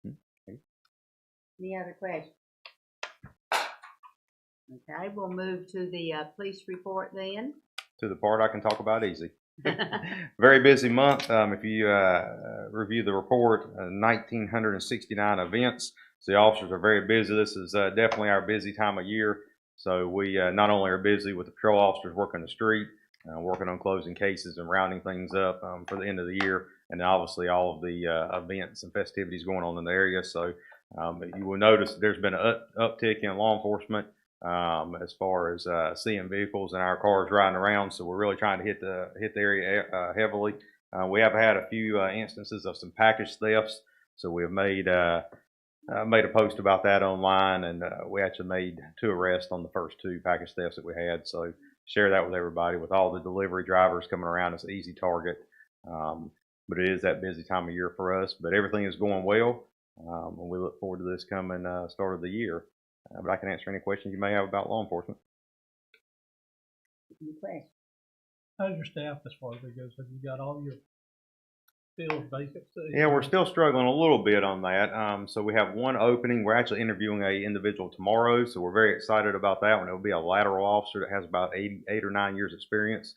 you. Any other questions? Okay, we'll move to the police report then. To the part I can talk about easy. Very busy month. If you review the report, 1,969 events. So the officers are very busy. This is definitely our busy time of year. So we not only are busy with the patrol officers working the street, working on closing cases and rounding things up for the end of the year, and then obviously all of the events and festivities going on in the area. So you will notice there's been an uptick in law enforcement as far as seeing vehicles and our cars riding around. So we're really trying to hit the area heavily. We have had a few instances of some package thefts. So we have made a post about that online, and we actually made 2 arrests on the first 2 package thefts that we had. So share that with everybody. With all the delivery drivers coming around, it's an easy target. But it is that busy time of year for us. But everything is going well, and we look forward to this coming start of the year. But I can answer any questions you may have about law enforcement. Any questions? How's your staff as far as it goes? Have you got all your field vacancies? Yeah, we're still struggling a little bit on that. So we have 1 opening. We're actually interviewing an individual tomorrow, so we're very excited about that one. It'll be a lateral officer that has about 8 or 9 years experience.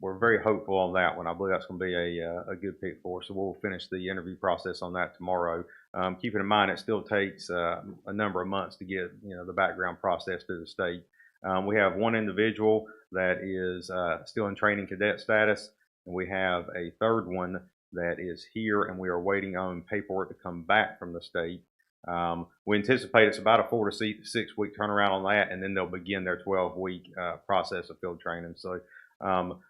We're very hopeful on that one. I believe that's going to be a good pick for us. So we'll finish the interview process on that tomorrow. Keeping in mind, it still takes a number of months to get the background process through the state. We have 1 individual that is still in training cadet status, and we have a 3rd one that is here, and we are waiting on paperwork to come back from the state. We anticipate it's about a 4 to 6 week turnaround on that, and then they'll begin their 12-week process of field training. So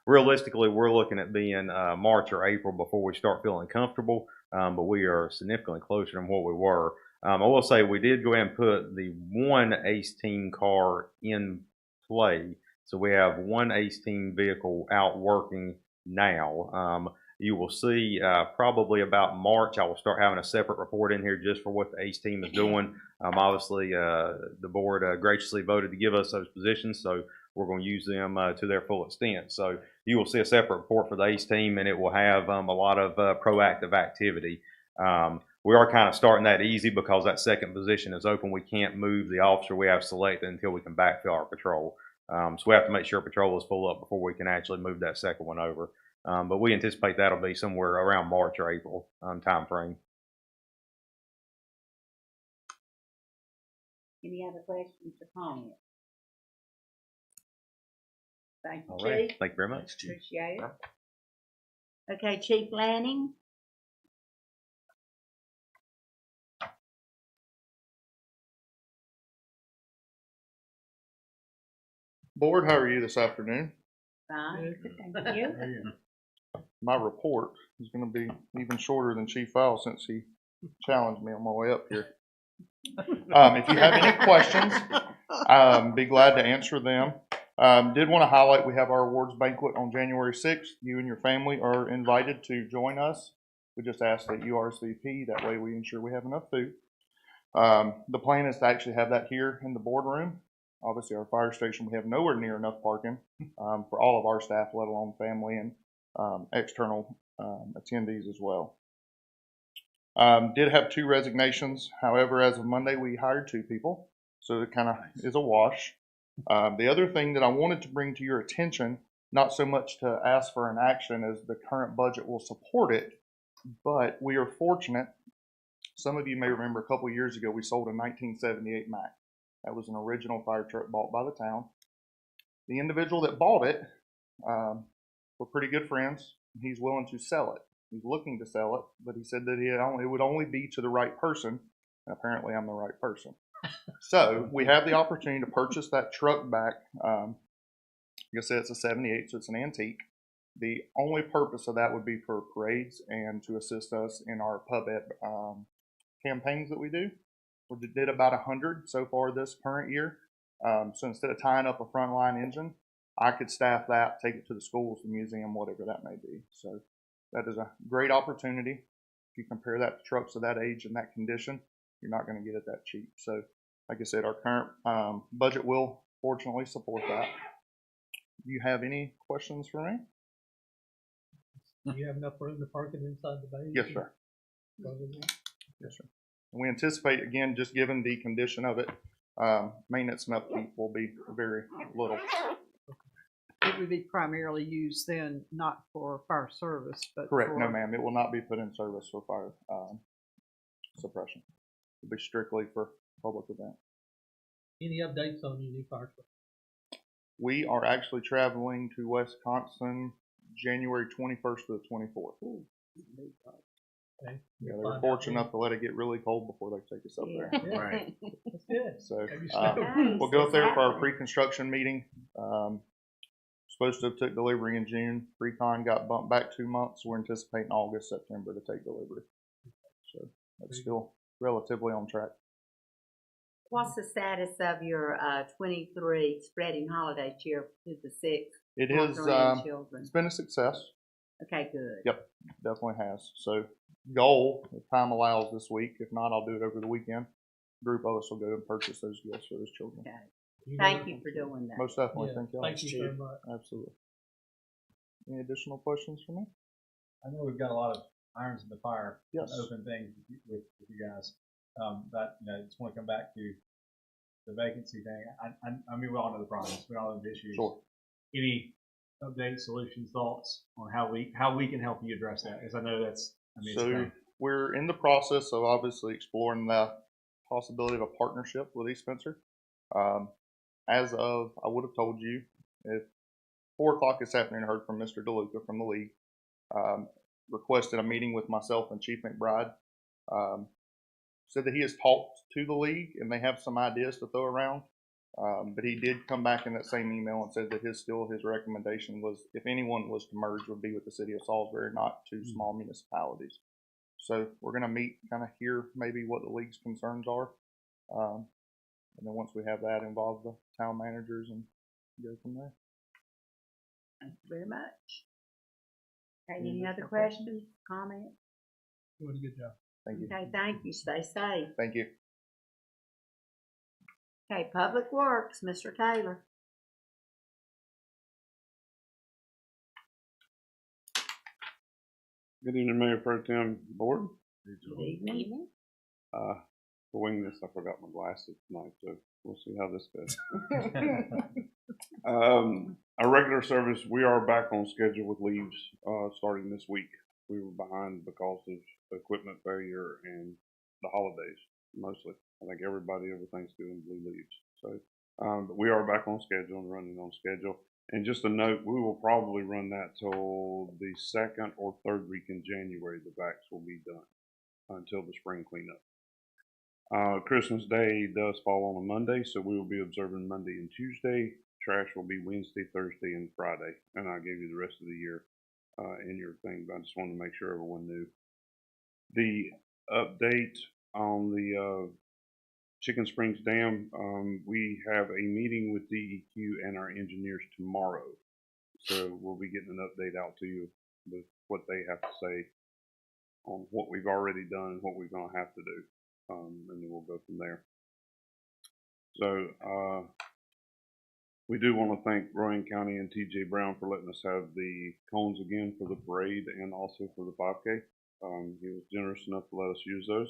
realistically, we're looking at being March or April before we start feeling comfortable, but we are significantly closer than what we were. I will say we did go ahead and put the 1 ACE team car in play. So we have 1 ACE team vehicle out working now. You will see probably about March, I will start having a separate report in here just for what the ACE team is doing. Obviously, the board graciously voted to give us those positions, so we're going to use them to their full extent. So you will see a separate report for the ACE team, and it will have a lot of proactive activity. we are kind of starting that easy because that second position is open. We can't move the officer we have selected until we can backfill our patrol. So we have to make sure patrol is full up before we can actually move that second one over. But we anticipate that'll be somewhere around March or April time frame. Any other questions or comments? Thank you, All right. Chief. Thank you very much. Appreciate it. Okay, Chief Lanning. Board, how are you this afternoon? Fine, thank you. My report is going to be even shorter than Chief Fowle since he challenged me on my way up here. If you have any questions, be glad to answer them. Did want to highlight we have our awards banquet on January 6th. You and your family are invited to join us. We just ask that you RSVP. That way we ensure we have enough food. The plan is to actually have that here in the boardroom. Obviously, our fire station, we have nowhere near enough parking for all of our staff, let alone family and external attendees as well. Did have 2 resignations. However, as of Monday, we hired 2 people. So it kind of is a wash. The other thing that I wanted to bring to your attention, not so much to ask for an action as the current budget will support it, but we are fortunate. Some of you may remember a couple of years ago, we sold a 1978 Mack. That was an original fire truck bought by the town. The individual that bought it, we're pretty good friends. He's willing to sell it. He's looking to sell it, but he said that it would only be to the right person. And apparently I'm the right person. So we have the opportunity to purchase that truck back. Like I said, it's a 78, so it's an antique. The only purpose of that would be for parades and to assist us in our pub ed campaigns that we do. We did about 100 so far this current year. So instead of tying up a frontline engine, I could staff that, take it to the schools, the museum, whatever that may be. So that is a great opportunity. If you compare that to trucks of that age and that condition, you're not going to get it that cheap. So like I said, our current budget will fortunately support that. Do you have any questions for me? Do you have enough room to park it inside the bay? Yes, sir. Yes, sir. And we anticipate, again, just given the condition of it, maintenance and upkeep will be very little. It would be primarily used then not for fire service, but Correct. for... No, ma'am. It will not be put in service for fire suppression. It will be strictly for public event. Any updates on your new fire truck? We are actually traveling to Wisconsin January 21st to the 24th. Okay. Yeah, they were fortunate enough to let it get really cold before they take us up there. Right. That's good. So Nice. we'll go up there for our pre-construction meeting. Supposed to have took delivery in June. Pre-con got bumped back 2 months. We're anticipating August, September to take delivery. So that's still relatively on track. What's the status of your 23 spreading holiday cheer to the 6th? It is. It's been a success. Okay, good. Yep, definitely has. So goal, if time allows this week. If not, I'll do it over the weekend. A group of us will go and purchase those gifts for those children. Okay. Thank you for doing that. Most definitely. Yeah, Thank y'all. thank you very much. Absolutely. Any additional questions for me? I know we've got a lot of irons in the fire, Yes. open things with you guys. But I just want to come back to the vacancy thing. I mean, we all know the problems, we all know the issues. Sure. Any updates, solutions, thoughts on how we can help you address that? Because I know that's. So we're in the process of obviously exploring the possibility of a partnership with East Spencer. As of, I would have told you, if 4 o'clock this afternoon, I heard from Mr. DeLuca from the league, requested a meeting with myself and Chief McBride. Said that he has talked to the league and they have some ideas to throw around. But he did come back in that same email and said that his recommendation was, if anyone was to merge, would be with the city of Salisbury, not 2 small municipalities. So we're going to meet, kind of hear maybe what the league's concerns are. And then once we have that, involve the town managers and go from there. Thank you very much. Okay, any other questions, comments? Doing a good job. Thank you. Okay, thank you. Stay safe. Thank you. Okay, Public Works, Mr. Taylor. Good evening, Mayor Pro Tem Board. Good evening. To wing this, I forgot my glasses tonight, so we'll see how this goes. Our regular service, we are back on schedule with leaves starting this week. We were behind because of equipment failure and the holidays, mostly. I think everybody over Thanksgiving blew leaves. So, but we are back on schedule and running on schedule. And just a note, we will probably run that till the second or third week in January. The vacs will be done until the spring cleanup. Christmas Day does fall on a Monday, so we will be observing Monday and Tuesday. Trash will be Wednesday, Thursday, and Friday. And I gave you the rest of the year in your thing, but I just wanted to make sure everyone knew. The update on the Chicken Springs Dam, we have a meeting with DEQ and our engineers tomorrow. So we'll be getting an update out to you with what they have to say on what we've already done and what we're going to have to do. And then we'll go from there. So we do want to thank Rowan County and TJ Brown for letting us have the cones again for the parade and also for the 5K. He was generous enough to let us use those,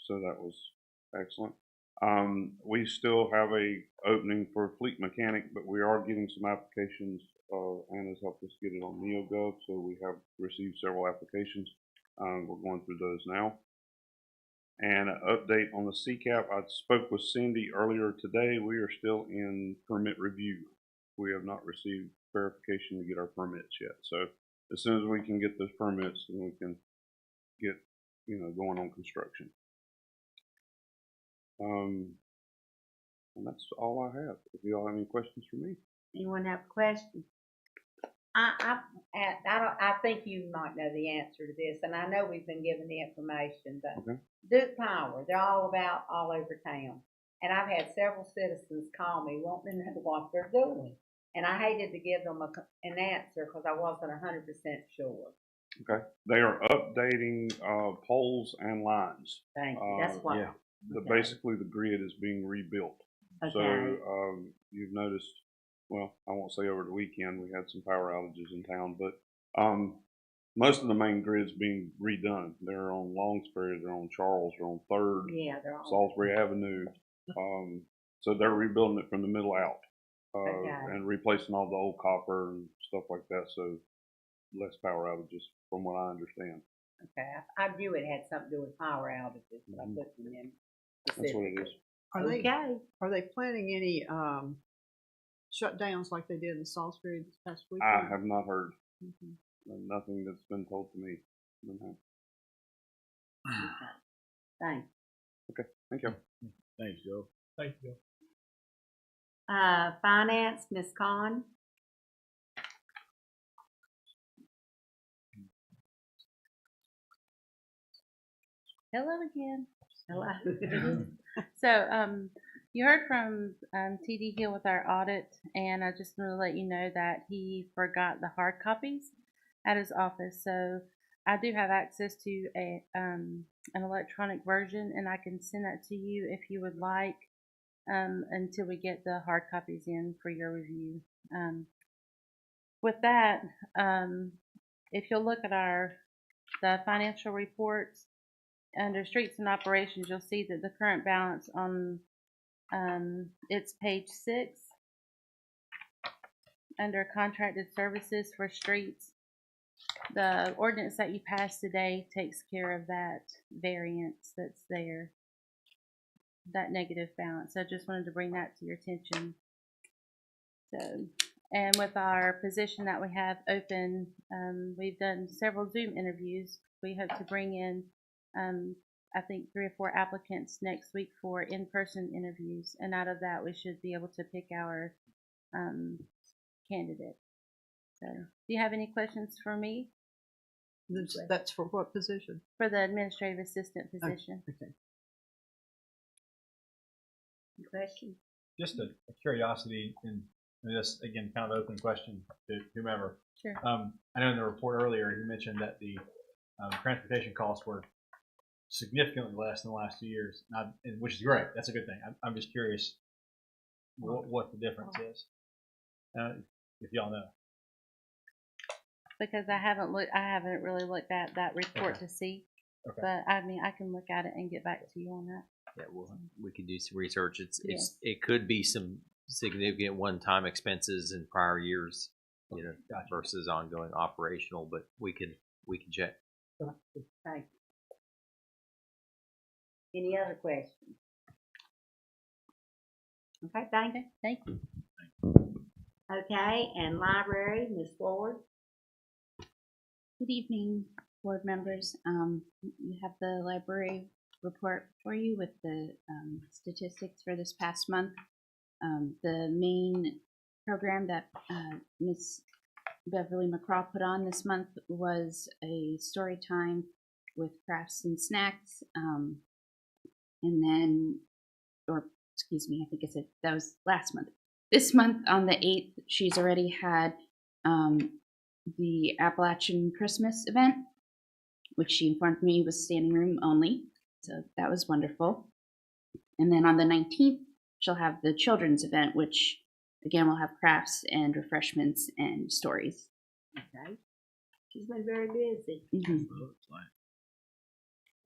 so that was excellent. We still have a opening for fleet mechanic, but we are getting some applications. Anna's helped us get it on NeoGov, so we have received several applications. We're going through those now. And an update on the CCAP. I spoke with Cindy earlier today. We are still in permit review. We have not received verification to get our permits yet. So as soon as we can get those permits, then we can get, going on construction. And that's all I have. If you all have any questions for me. Anyone have a question? I think you might know the answer to this, and I know we've been given the information, but Okay. Duke Power, they're all over town. And I've had several citizens call me wanting to know what they're doing. And I hated to give them an answer because I wasn't 100% sure. Okay. They are updating poles and lines. Thank you. That's what. Yeah. Okay. Basically, the grid is being rebuilt. Okay. So you've noticed, well, I won't say over the weekend, we had some power outages in town, but most of the main grid's being redone. They're on Longsbury, they're on Charles, they're on 3rd, yeah, they're all Salisbury Avenue. So they're rebuilding it from the middle out and replacing all the old copper and stuff like that, so less power outages from what I understand. Okay, I knew it had something to do with power outages, but I couldn't remember. That's what it is. Are they planning any shutdowns like they did in Salisbury this past week? I have not heard. Nothing that's been told to me. Thanks. Okay, thank you. Thanks, Joe. Thank you. Finance, Ms. Khan. Hello again. Hello. So, you heard from TD Hill with our audit, and I just want to let you know that he forgot the hard copies at his office. So I do have access to an electronic version, and I can send that to you if you would like, until we get the hard copies in for your review. With that, if you'll look at the financial reports under streets and operations, you'll see that the current balance on it's page 6 under contracted services for streets. The ordinance that you passed today takes care of that variance that's there, that negative balance. So I just wanted to bring that to your attention. So, and with our position that we have open, we've done several Zoom interviews. We hope to bring in I think 3 or 4 applicants next week for in-person interviews, and out of that we should be able to pick our candidate. So, do you have any questions for me? That's for what position? For the administrative assistant position. Okay. Any questions? Just a curiosity, and this again, kind of open question to whomever. Sure. I know in the report earlier you mentioned that the transportation costs were significantly less than the last 2 years, which is great. That's a good thing. I'm just curious what the difference is, if y'all know. Because I haven't really looked at that report to see. Okay. But I mean, I can look at it and get back to you on that. Yeah, we could do some research. Yes. It could be some significant one-time expenses in prior years, you know, versus ongoing operational, but we can check. Thank you. Any other questions? Okay, thank you. Thank you. Okay, and library, Ms. Ford. Good evening, board members. You have the library report for you with the statistics for this past month. The main program that Ms. Beverly McCraw put on this month was a story time with crafts and snacks. And then, or excuse me, I think I said that was last month. This month on the 8th, she's already had the Appalachian Christmas event, which she informed me was standing room only. So that was wonderful. And then on the 19th, she'll have the children's event, which again will have crafts and refreshments and stories. Okay. She's been very busy. Mm-hmm.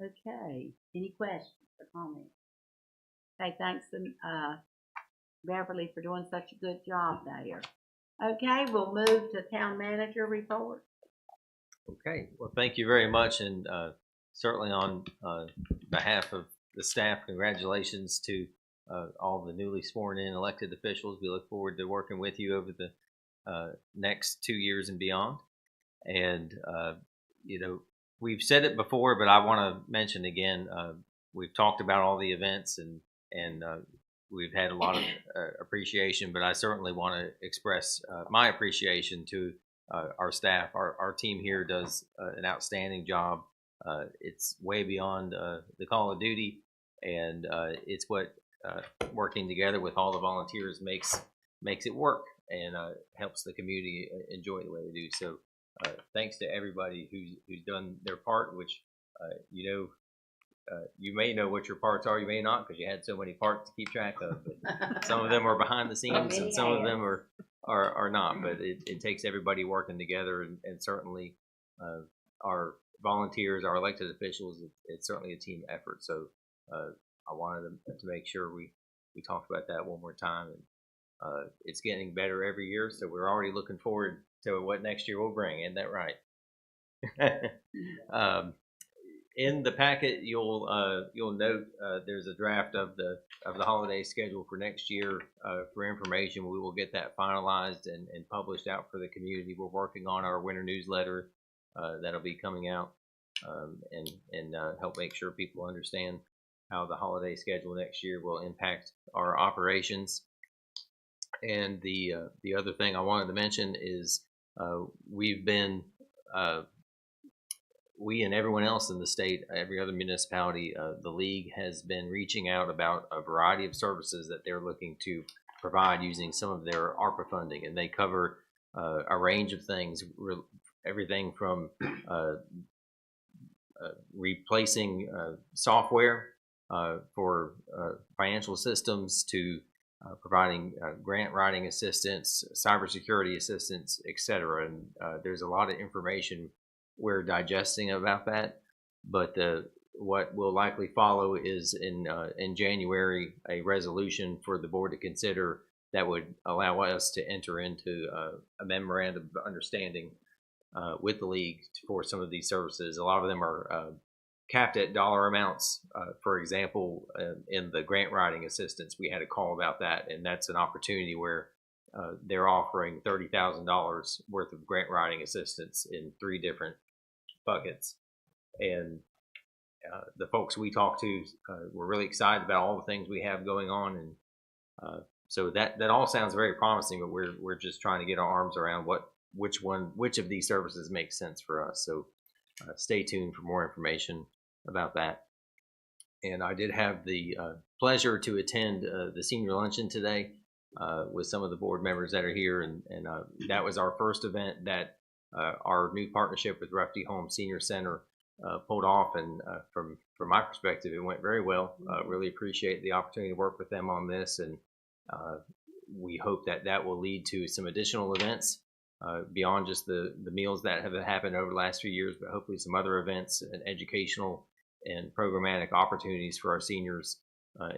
Okay. Any questions or comments? Okay, thanks Beverly for doing such a good job there. Okay, we'll move to town manager report. Okay, well, thank you very much, and certainly on behalf of the staff, congratulations to all the newly sworn in elected officials. We look forward to working with you over the next 2 years and beyond. And you know, we've said it before, but I want to mention again, we've talked about all the events and we've had a lot of appreciation, but I certainly want to express my appreciation to our staff. Our team here does an outstanding job. It's way beyond the call of duty, and it's what working together with all the volunteers makes it work and helps the community enjoy the way they do. So thanks to everybody who's done their part, which you know, you may know what your parts are, you may not, because you had so many parts to keep track of. But some of them are behind the scenes, and some of them are not. But it takes everybody working together, and certainly our volunteers, our elected officials. It's certainly a team effort. So I wanted to make sure we talked about that one more time. And it's getting better every year, so we're already looking forward to what next year will bring. Isn't that right? In the packet, you'll note there's a draft of the holiday schedule for next year. For information, we will get that finalized and published out for the community. We're working on our winter newsletter that'll be coming out and help make sure people understand how the holiday schedule next year will impact our operations. And the other thing I wanted to mention is we've been we and everyone else in the state, every other municipality, the league has been reaching out about a variety of services that they're looking to provide using some of their ARPA funding, and they cover a range of things, everything from replacing software for financial systems to providing grant writing assistance, cybersecurity assistance, etc. And there's a lot of information we're digesting about that, but what will likely follow is in January a resolution for the board to consider that would allow us to enter into a memorandum of understanding with the league for some of these services. A lot of them are capped at dollar amounts. For example, in the grant writing assistance, we had a call about that, and that's an opportunity where they're offering $30,000 worth of grant writing assistance in 3 different buckets. And the folks we talked to were really excited about all the things we have going on, and so that all sounds very promising. But we're just trying to get our arms around which of these services makes sense for us. So stay tuned for more information about that. And I did have the pleasure to attend the senior luncheon today with some of the board members that are here, and that was our first event that our new partnership with Ruffey Home Senior Center pulled off, and from my perspective, it went very well. Really appreciate the opportunity to work with them on this, and we hope that will lead to some additional events beyond just the meals that have happened over the last few years, but hopefully some other events and educational and programmatic opportunities for our seniors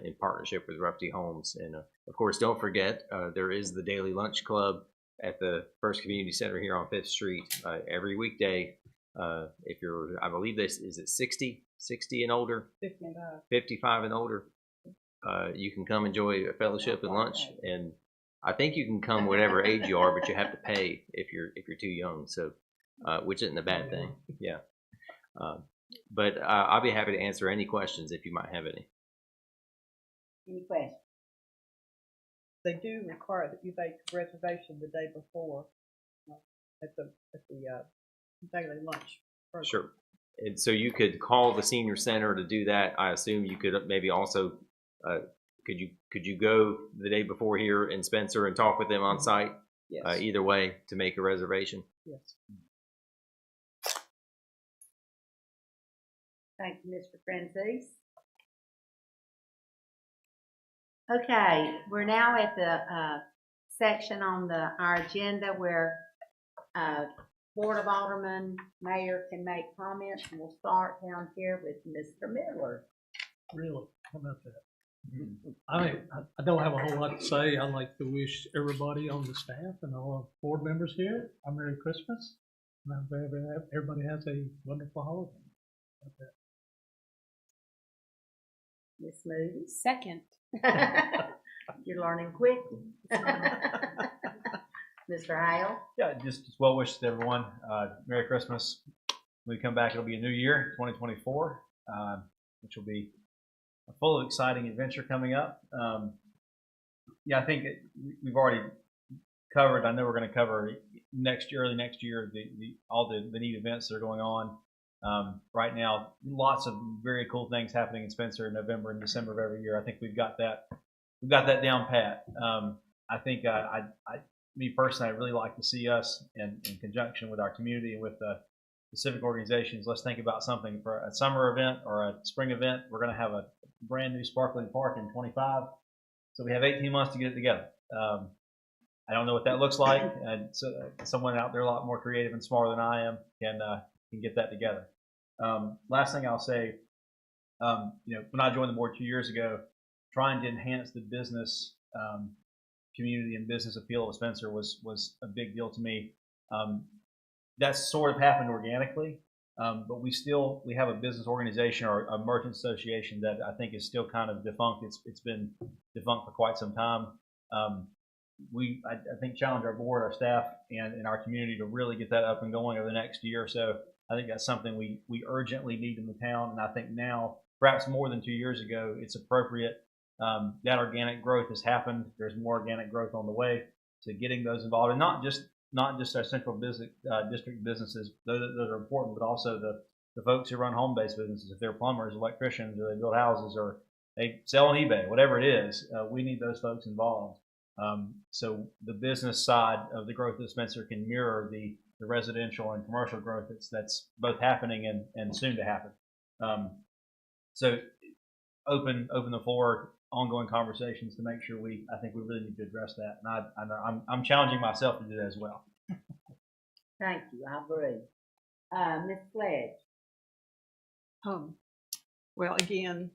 in partnership with Ruffey Homes. And of course, don't forget, there is the Daily Lunch Club at the First Community Center here on 5th Street every weekday. If you're, I believe this, is it 60 and older? 55 and older. You can come enjoy a fellowship and lunch, and I think you can come whatever age you are, but you have to pay if you're too young. So, which isn't a bad thing. Yeah. But I'll be happy to answer any questions if you might have any. Any questions? They do require that you make a reservation the day before at the daily lunch program. Sure. And so you could call the senior center to do that. I assume you could maybe also could you go the day before here in Spencer and talk with them on site? Yes. Either way to make a reservation. Yes. Thank you, Mr. Francis. Okay, we're now at the section on our agenda where Board of Aldermen, Mayor can make comments, and we'll start down here with Mr. Miller. Really? How about that? I don't have a whole lot to say. I'd like to wish everybody on the staff and all our board members here a Merry Christmas. And I hope everybody has a wonderful holiday. Okay. Miss Moody. Second. You're learning quick. Mr. Hale. Yeah, just well wishes to everyone. Merry Christmas. When we come back, it'll be a new year, 2024, which will be full of exciting adventure coming up. Yeah, I think we've already covered. I know we're going to cover early next year, all the neat events that are going on. Right now, lots of very cool things happening in Spencer in November and December of every year. I think we've got that down pat. I think me personally, I really like to see us in conjunction with our community and with the civic organizations. Let's think about something for a summer event or a spring event. We're going to have a brand new sparkling park in 25, so we have 18 months to get it together. I don't know what that looks like. So someone out there a lot more creative and smarter than I am can get that together. Last thing I'll say, when I joined the board 2 years ago, trying to enhance the business community and business appeal of Spencer was a big deal to me. That's sort of happened organically, but we have a business organization or a merchant association that I think is still kind of defunct. It's been defunct for quite some time. I think challenge our board, our staff, and our community to really get that up and going over the next year or so. I think that's something we urgently need in the town, and I think now, perhaps more than 2 years ago, it's appropriate. That organic growth has happened. There's more organic growth on the way to getting those involved, and not just our central business district businesses. Those are important, but also the folks who run home-based businesses. If they're plumbers, electricians, or they build houses, or they sell on eBay, whatever it is, we need those folks involved. So the business side of the growth of Spencer can mirror the residential and commercial growth that's both happening and soon to happen. So open the floor, ongoing conversations to make sure I think we really need to address that. And I'm challenging myself to do that as well. Thank you. I agree. Ms. Pledge. Well, again,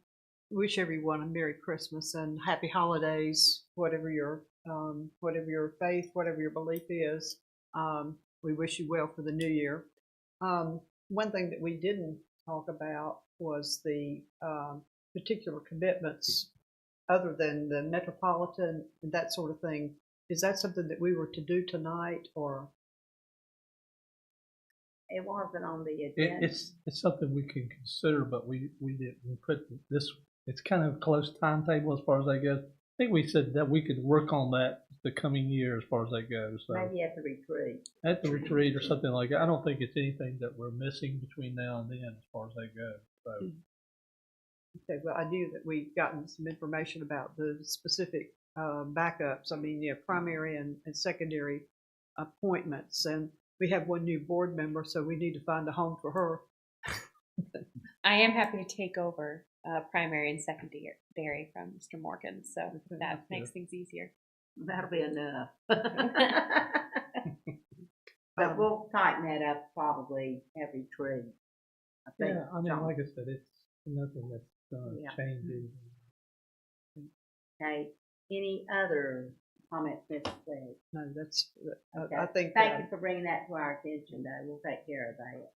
wish everyone a Merry Christmas and Happy Holidays, whatever your faith, whatever your belief is. We wish you well for the new year. One thing that we didn't talk about was the particular commitments other than the metropolitan and that sort of thing. Is that something that we were to do tonight, or? It wasn't on the agenda. It's something we can consider, but we didn't put this. It's kind of a close timetable as far as that goes. I think we said that we could work on that the coming year as far as that goes. So maybe at the retreat. At the retreat or something like that. I don't think it's anything that we're missing between now and then as far as that goes. So. Okay, well, I knew that we'd gotten some information about the specific backups. I mean, primary and secondary appointments, and we have one new board member, so we need to find a home for her. I am happy to take over primary and secondary from Mr. Morgan, so that makes things easier. That'll be enough. But we'll tighten that up probably every tree. I think. Yeah, I mean, John. like I said, it's nothing that's gonna Yeah. change it. Okay, any other comments, Ms. Clegg? No, that's, Okay. I think. Thank you for bringing that to our attention, though. We'll take care of that.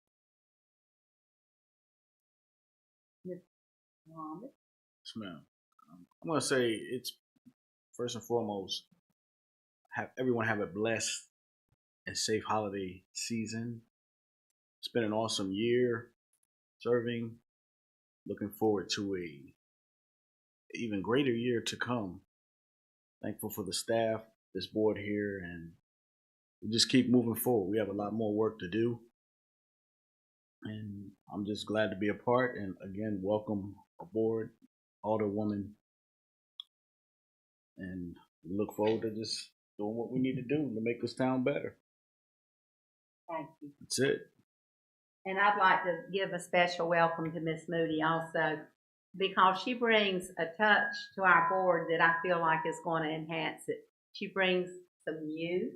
Ms. Muhammad? Yes, ma'am. I'm gonna say it's first and foremost, everyone have a blessed and safe holiday season. It's been an awesome year serving. Looking forward to a even greater year to come. Thankful for the staff, this board here, and we just keep moving forward. We have a lot more work to do, and I'm just glad to be a part. And again, welcome aboard, Alderwoman, and we look forward to just doing what we need to do to make this town better. Thank you. That's it. And I'd like to give a special welcome to Miss Moody also, because she brings a touch to our board that I feel like is going to enhance it. She brings some youth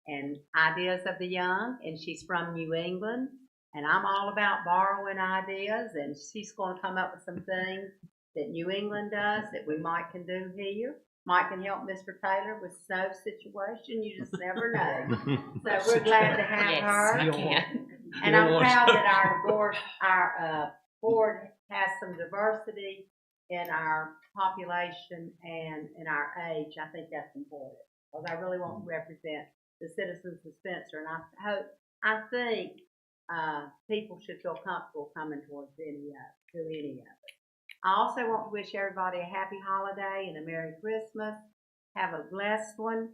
and ideas of the young, and she's from New England, and I'm all about borrowing ideas, and she's going to come up with some things that New England does that we might can do here. Might can help Mr. Taylor with snow situation. You just never know. So we're glad to have her. Yes, I can. And I'm proud that our board has some diversity in our population and in our age. I think that's important, because I really want to represent the citizens of Spencer, and I think people should feel comfortable coming towards any of it. I also want to wish everybody a happy holiday and a Merry Christmas. Have a blessed one,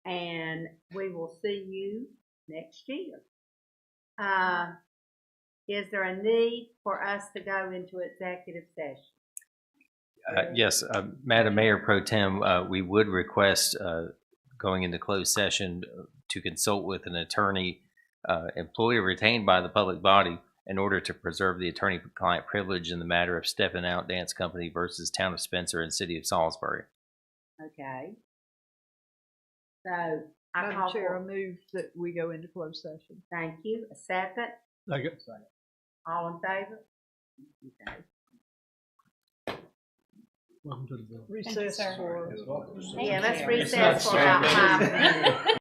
and we will see you next year. Is there a need for us to go into executive session? Yes, Madam Mayor Pro Tem, we would request going into closed session to consult with an attorney, employee retained by the public body, in order to preserve the attorney-client privilege in the matter of Steppin' Out Dance Company versus Town of Spencer and City of Salisbury. Okay. So I Madam call Chair, I for, move that we go into closed session. thank you. A second? Second. All in favor? Okay. Welcome to the board. Recess sir. for. Yeah, let's recess for about 5 minutes.